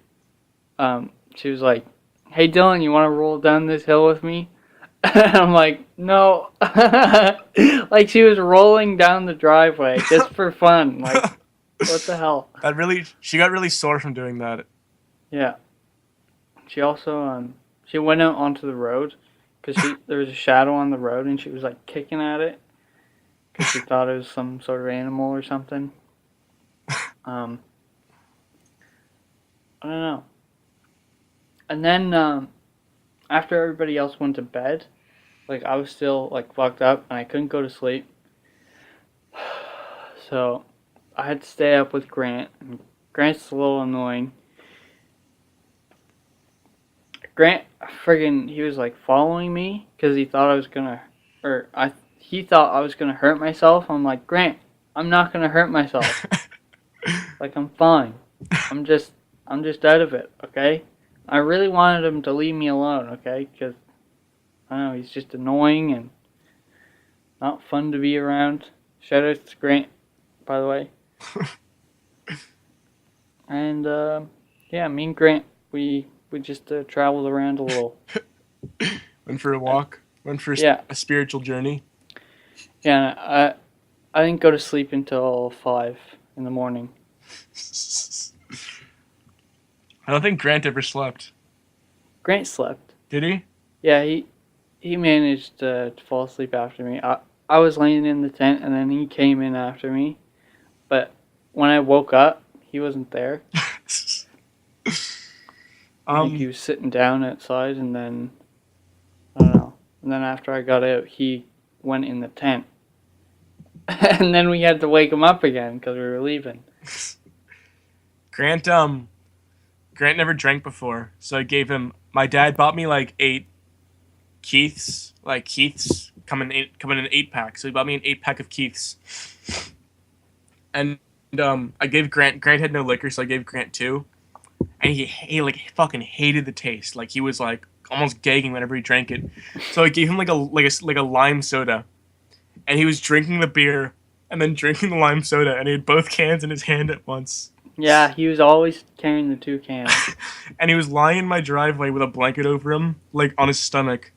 was like, "Hey Dylan, you want to roll down this hill with me?" And I'm like, "No." Like she was rolling down the driveway just for fun. Like, what the hell? She got really sore from doing that. Yeah. She also she went out onto the road because there was a shadow on the road and she was like kicking at it because she thought it was some sort of animal or something. I don't know. And then after everybody else went to bed, like I was still like fucked up and I couldn't go to sleep. So I had to stay up with Grant. And Grant's a little annoying. Grant, he was like following me because he thought I was gonna, he thought I was gonna hurt myself. I'm like, Grant, I'm not gonna hurt myself. Like, I'm fine. I'm just out of it, okay? I really wanted him to leave me alone, okay? Because, I don't know, he's just annoying and not fun to be around. Shout out to Grant, by the way. And, yeah, me and Grant, we We just traveled around a little. Went for a walk. Went for Yeah, a spiritual journey. yeah. I didn't go to sleep until 5 in the morning. I don't think Grant ever slept. Grant slept. Did he? Yeah, he managed to fall asleep after me. I was laying in the tent, and then he came in after me. But when I woke up, he wasn't there. I think he was sitting down outside, and then I don't know. And then after I got out, he went in the tent, and then we had to wake him up again because we were leaving. Grant Grant never drank before, so I gave him. My dad bought me like 8 Keiths, come in an 8-pack. So he bought me an 8-pack of Keiths, and I gave Grant. Grant had no liquor, so I gave Grant 2, and he like fucking hated the taste. Like he was like almost gagging whenever he drank it. So I gave him like a lime soda, and he was drinking the beer and then drinking the lime soda, and he had both cans in his hand at once. Yeah, he was always carrying the 2 cans. And he was lying in my driveway with a blanket over him, like on his stomach,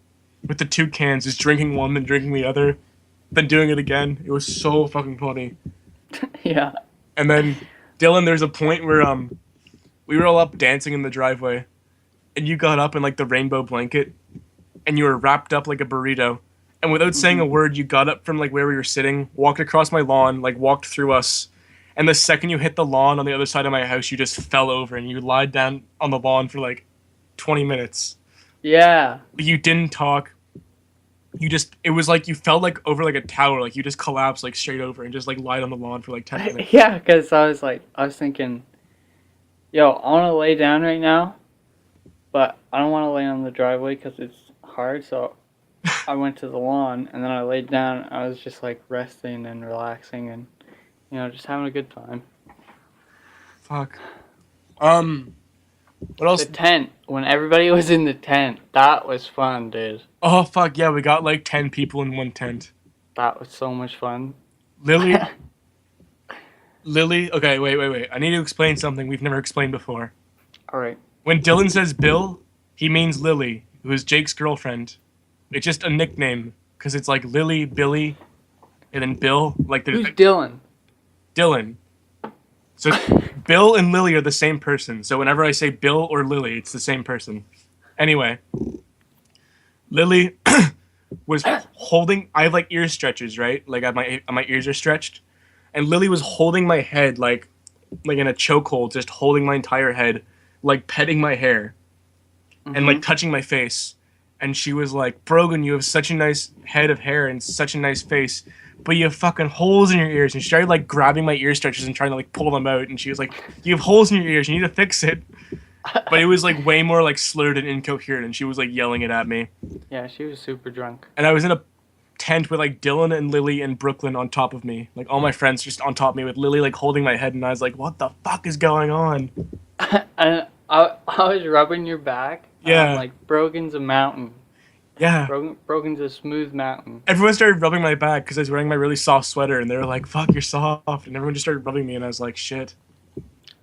with the 2 cans, just drinking one, then drinking the other, then doing it again. It was so fucking funny. Yeah. And then, Dylan, there's a point where we were all up dancing in the driveway, and you got up in like the rainbow blanket, and you were wrapped up like a burrito. And without saying a word, you got up from like where we were sitting, walked across my lawn, like walked through us. And the second you hit the lawn on the other side of my house, you just fell over and you lied down on the lawn for like 20 minutes. Yeah. You didn't talk. It was like you fell like over like a tower. Like you just collapsed like straight over and just like lied on the lawn for like 10 minutes. Yeah, because I was thinking, yo, I want to lay down right now, but I don't want to lay on the driveway because it's hard. So I went to the lawn and then I laid down. I was just like resting and relaxing and, just having a good time. Fuck. What else? The tent. When everybody was in the tent, that was fun, dude. Oh, fuck, yeah, we got like 10 people in one tent. That was so much fun. Lily, okay, wait. I need to explain something we've never explained before. Alright. When Dylan says Bill, he means Lily, who is Jake's girlfriend. It's just a nickname, because it's like Lily, Billy, and then Bill. Like Who's Dylan? Dylan. So Bill and Lily are the same person. So whenever I say Bill or Lily, it's the same person. Anyway, Lily was holding. I have like ear stretchers, right? Like my ears are stretched, and Lily was holding my head like in a chokehold, just holding my entire head, like petting my hair, and like touching my face. And she was like, "Brogan, you have such a nice head of hair and such a nice face, but you have fucking holes in your ears." And she started like grabbing my ear stretchers and trying to like pull them out. And she was like, "You have holes in your ears. You need to fix it." But it was like way more like slurred and incoherent. And she was like yelling it at me. Yeah, she was super drunk. And I was in a tent with like Dylan and Lily and Brooklyn on top of me, like all my friends just on top of me with Lily like holding my head. And I was like, "What the fuck is going on?" And I was rubbing your back. Yeah. Like, Brogan's a mountain. Yeah. Brogan's a smooth mountain. Everyone started rubbing my back because I was wearing my really soft sweater, and they were like, "Fuck, you're soft," and everyone just started rubbing me, and I was like, "Shit."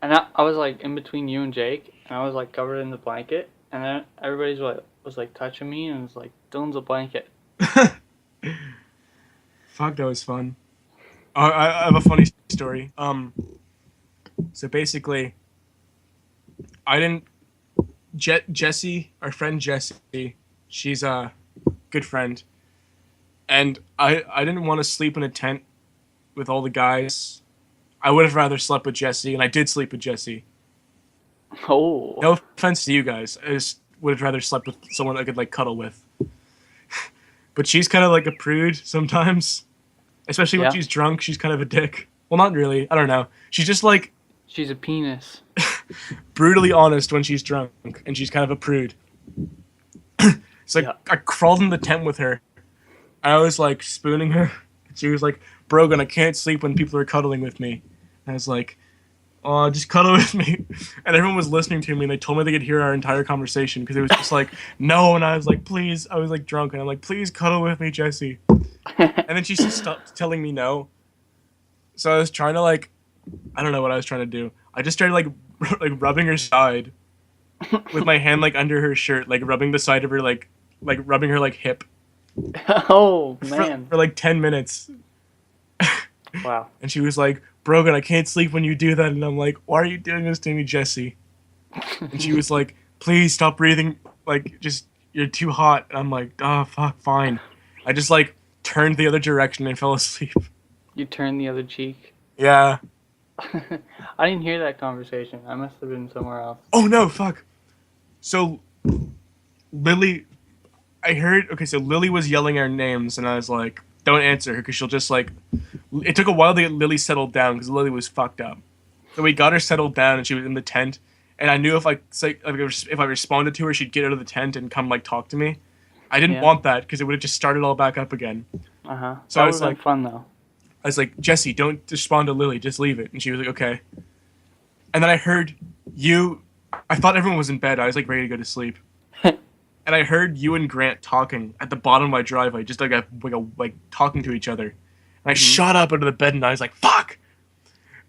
And I was like in between you and Jake, and I was like covered in the blanket, and then everybody's was like touching me, and it was like, Dylan's a blanket. Fuck, that was fun. I have a funny story. So basically, I didn't. Jessie, our friend Jessie, she's a good friend, and I didn't want to sleep in a tent with all the guys. I would have rather slept with Jessie, and I did sleep with Jessie. Oh. No offense to you guys, I just would have rather slept with someone I could like cuddle with. But she's kind of like a prude sometimes, especially when she's drunk. She's kind of a dick. Well, not really. I don't know. She's just like. She's a penis. Brutally honest when she's drunk, and she's kind of a prude. So I crawled in the tent with her, and I was like spooning her. She was like, "Brogan, I can't sleep when people are cuddling with me." And I was like, "Oh, just cuddle with me." And everyone was listening to me, and they told me they could hear our entire conversation because it was just like, "No," and I was like, "Please." I was like drunk, and I'm like, "Please cuddle with me, Jessie." And then she just stopped telling me no. So I was trying to like, I don't know what I was trying to do. I just started like rubbing her side, with my hand like under her shirt, like rubbing the side of her like rubbing her like hip Oh for, man! for like 10 minutes. Wow. And she was like, Brogan, I can't sleep when you do that. And I'm like, why are you doing this to me, Jesse? And she was like, please stop breathing. Like, just, you're too hot. And I'm like, oh, fuck, fine. I just, like, turned the other direction and fell asleep. You turned the other cheek. Yeah. I didn't hear that conversation. I must have been somewhere else. Oh, no, fuck. So, Lily, so Lily was yelling our names, and I was like, don't answer her, because she'll just, like, it took a while to get Lily settled down, because Lily was fucked up. So we got her settled down, and she was in the tent, and I knew if I responded to her, she'd get out of the tent and come, like, talk to me. I didn't want that, because it would have just started all back up again. Uh-huh. So That I would was have like, been fun, though. I was like, Jesse, don't respond to Lily, just leave it. And she was like, okay. And then I heard you, I thought everyone was in bed, I was, like, ready to go to sleep. And I heard you and Grant talking at the bottom of my driveway, just like talking to each other. And I shot up out of the bed and I was like, fuck!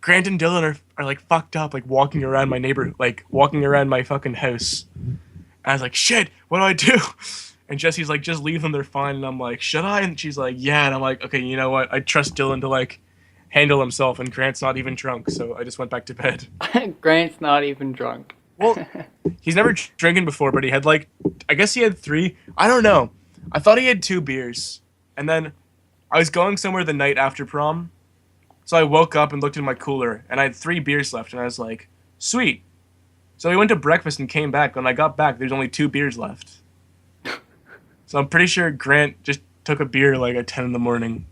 Grant and Dylan are like fucked up, like walking around my neighbor, like walking around my fucking house. And I was like, shit, what do I do? And Jesse's like, just leave them, they're fine. And I'm like, should I? And she's like, yeah. And I'm like, okay, you know what? I trust Dylan to like handle himself, and Grant's not even drunk, so I just went back to bed. Grant's not even drunk. Well, he's never drinking before, but he had like, I guess he had 3. I don't know. I thought he had 2 beers. And then I was going somewhere the night after prom. So I woke up and looked in my cooler, and I had 3 beers left, and I was like, sweet. So we went to breakfast and came back. When I got back, there's only 2 beers left. So I'm pretty sure Grant just took a beer like at 10 in the morning.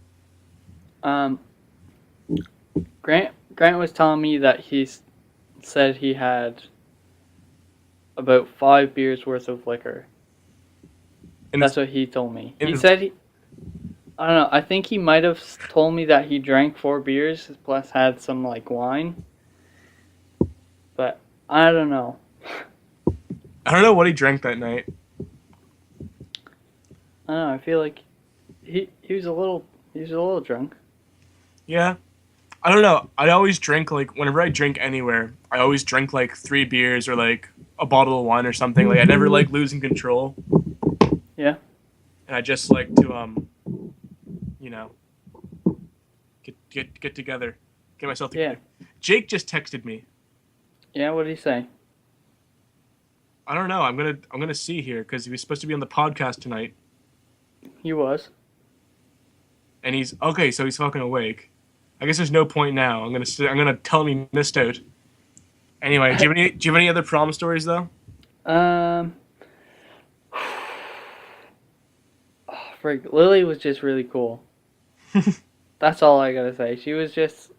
Grant was telling me that he said he had about 5 beers worth of liquor. And That's what he told me. and He it's- said I don't know. I think he might have told me that he drank 4 beers plus had some like wine. But I don't know. I don't know what he drank that night. I don't know. I feel like he was a little drunk. Yeah. I don't know. I always drink, like, whenever I drink anywhere, I always drink, like, 3 beers or, like, a bottle of wine or something. Like, I never like losing control. Yeah. And I just like to, you know, get together. Get myself together. Yeah. Jake just texted me. Yeah, what did he say? I don't know. I'm gonna see here, because he was supposed to be on the podcast tonight. He was. And he's okay, so he's fucking awake. I guess there's no point now. I'm gonna tell him he missed out. Anyway, do you have any other prom stories though? Frig, Lily was just really cool. That's all I gotta say. She was just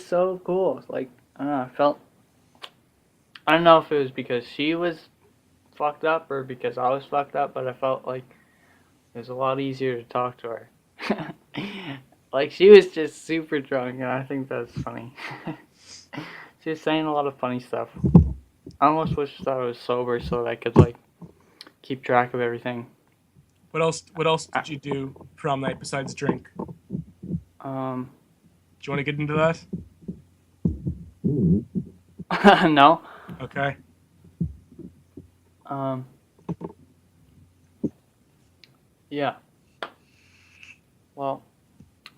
so cool. Like, I don't know, I don't know if it was because she was fucked up or because I was fucked up, but I felt like it was a lot easier to talk to her. Like, she was just super drunk, and I think that's funny. She was saying a lot of funny stuff. I almost wish that I was sober so that I could, like, keep track of everything. What else did you do prom night besides drink? Do you want to get into that? No. Okay. Yeah. Well,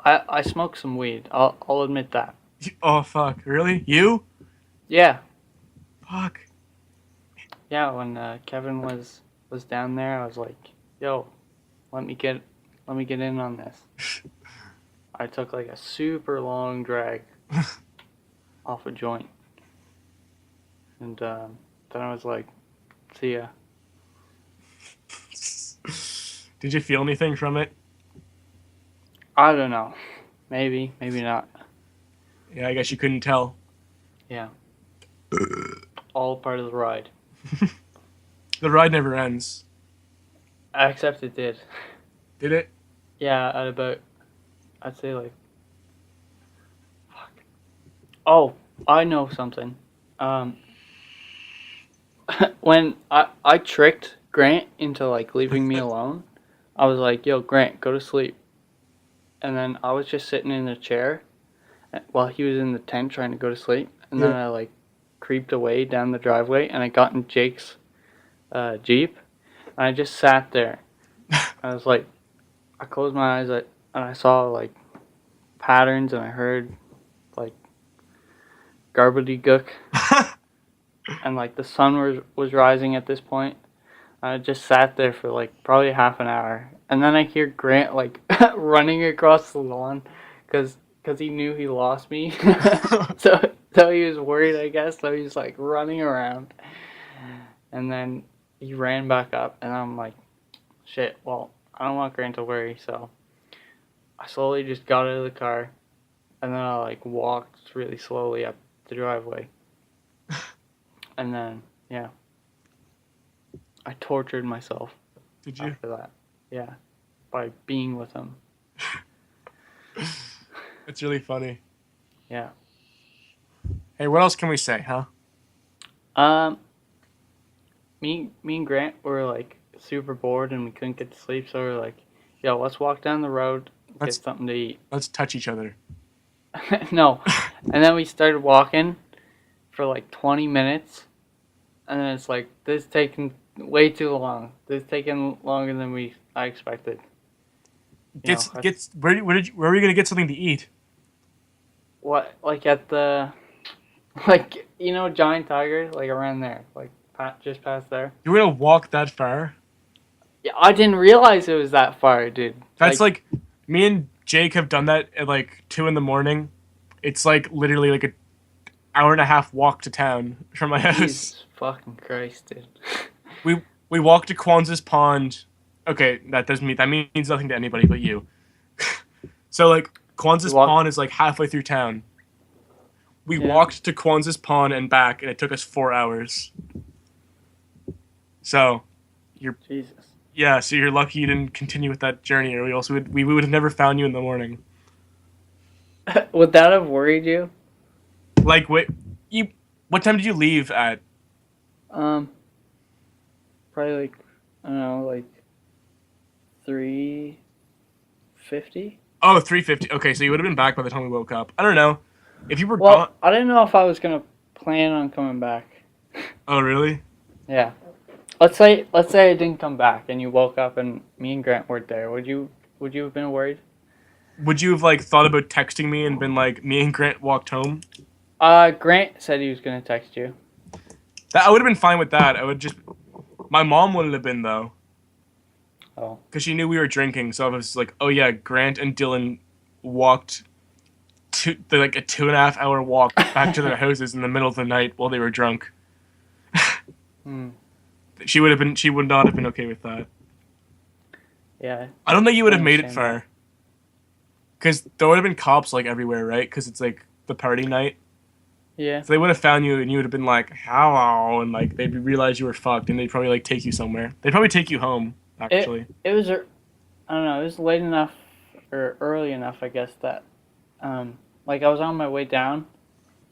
I smoked some weed. I'll admit that. Oh fuck! Really? You? Yeah. Fuck. Yeah. When Kevin was down there, I was like, "Yo, let me get in on this." I took like a super long drag off a joint, and then I was like, "See ya." Did you feel anything from it? I don't know. Maybe not. Yeah, I guess you couldn't tell. Yeah. All part of the ride. The ride never ends. Except it did. Did it? Yeah, at about, I'd say like, fuck. Oh, I know something. When I tricked Grant into like leaving me alone, I was like, "Yo, Grant, go to sleep." And then I was just sitting in a chair while he was in the tent trying to go to sleep. And then I like creeped away down the driveway, and I got in Jake's Jeep, and I just sat there. I was like, I closed my eyes, and I saw like patterns, and I heard like garbity-gook, and like the sun was rising at this point. I just sat there for like probably half an hour, and then I hear Grant like running across the lawn, cause he knew he lost me, so he was worried, I guess. So he's like running around, and then he ran back up, and I'm like, shit. Well, I don't want Grant to worry, so I slowly just got out of the car, and then I like walked really slowly up the driveway, and then yeah. I tortured myself. Did you? After that. Yeah. By being with him. It's really funny. Yeah. Hey, what else can we say, huh? Me and Grant were like super bored and we couldn't get to sleep, so we were like, yo, let's walk down the road, get something to eat. Let's touch each other. No. And then we started walking for like 20 minutes. And then it's like, this is taking way too long. This is taking longer than I expected. Where are we gonna get something to eat? What, like at the, like, you know, Giant Tiger, like around there, like just past there. You were gonna walk that far? Yeah, I didn't realize it was that far, dude. That's like me and Jake have done that at like 2 a.m. It's like literally like an hour and a half walk to town from my house. Jesus fucking Christ, dude. We walked to Kwanzaa's Pond. Okay, that means nothing to anybody but you. So like Kwanzaa's Pond is like halfway through town. We walked to Kwanzaa's Pond and back, and it took us 4 hours. So Jesus. Yeah, so you're lucky you didn't continue with that journey, or we would have never found you in the morning. Would that have worried you? Like, what time did you leave at? Probably like, I don't know, like 3:50. Oh, 3:50. Okay, so you would have been back by the time we woke up. I don't know. If you were gone, I didn't know if I was gonna plan on coming back. Oh, really? Yeah. Let's say I didn't come back and you woke up and me and Grant weren't there. Would you have been worried? Would you have like thought about texting me and been like, me and Grant walked home? Grant said he was gonna text you. I would have been fine with that. My mom wouldn't have been though. Oh. Because she knew we were drinking, so I was like, oh yeah, Grant and Dylan walked like a 2.5 hour walk back to their houses in the middle of the night while they were drunk. She would not have been okay with that. Yeah. I don't think you would have made it far. Because there would have been cops like everywhere, right? Because it's like the party night. Yeah. So they would have found you and you would have been like, hello, and like they'd realize you were fucked and they'd probably like take you somewhere. They'd probably take you home, actually. It was, I don't know, it was late enough or early enough, I guess, that like I was on my way down.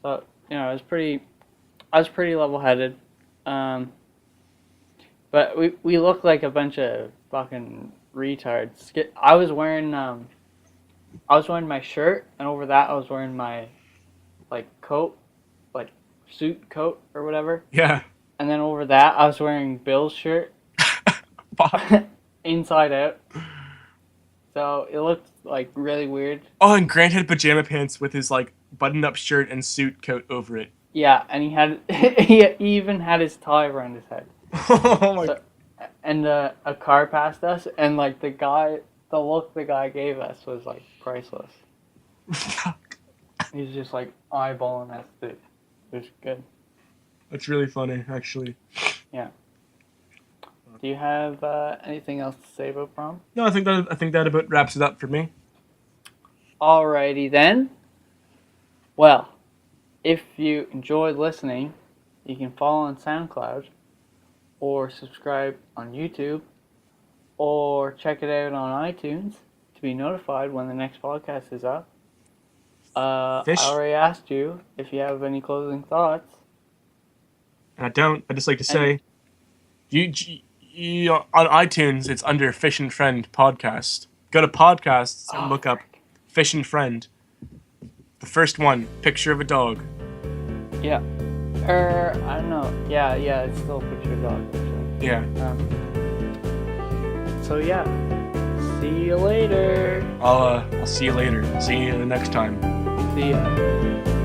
So, you know, I was pretty level-headed. But we looked like a bunch of fucking retards. I was wearing my shirt, and over that I was wearing my like coat, like suit coat or whatever. Yeah. And then over that I was wearing Bill's shirt. Inside out. So it looked like really weird. Oh, and Grant had pajama pants with his like buttoned-up shirt and suit coat over it. Yeah, and he even had his tie around his head. Oh my God. And a car passed us, and like the look the guy gave us was like priceless. He's just like eyeballing us, dude. It was good. That's really funny, actually. Yeah. Do you have anything else to say about prom? No, I think that about wraps it up for me. Alrighty then. Well, if you enjoyed listening, you can follow on SoundCloud, or subscribe on YouTube, or check it out on iTunes to be notified when the next podcast is up. I already asked you if you have any closing thoughts. I don't. I just like to say, you on iTunes, it's under Fish and Friend Podcast. Go to podcasts and look up Fish and Friend. The first one, picture of a dog. Yeah. I don't know. Yeah, it's still a picture of dog. Yeah. So yeah, see you later. I'll see you later. See you the next time. See ya.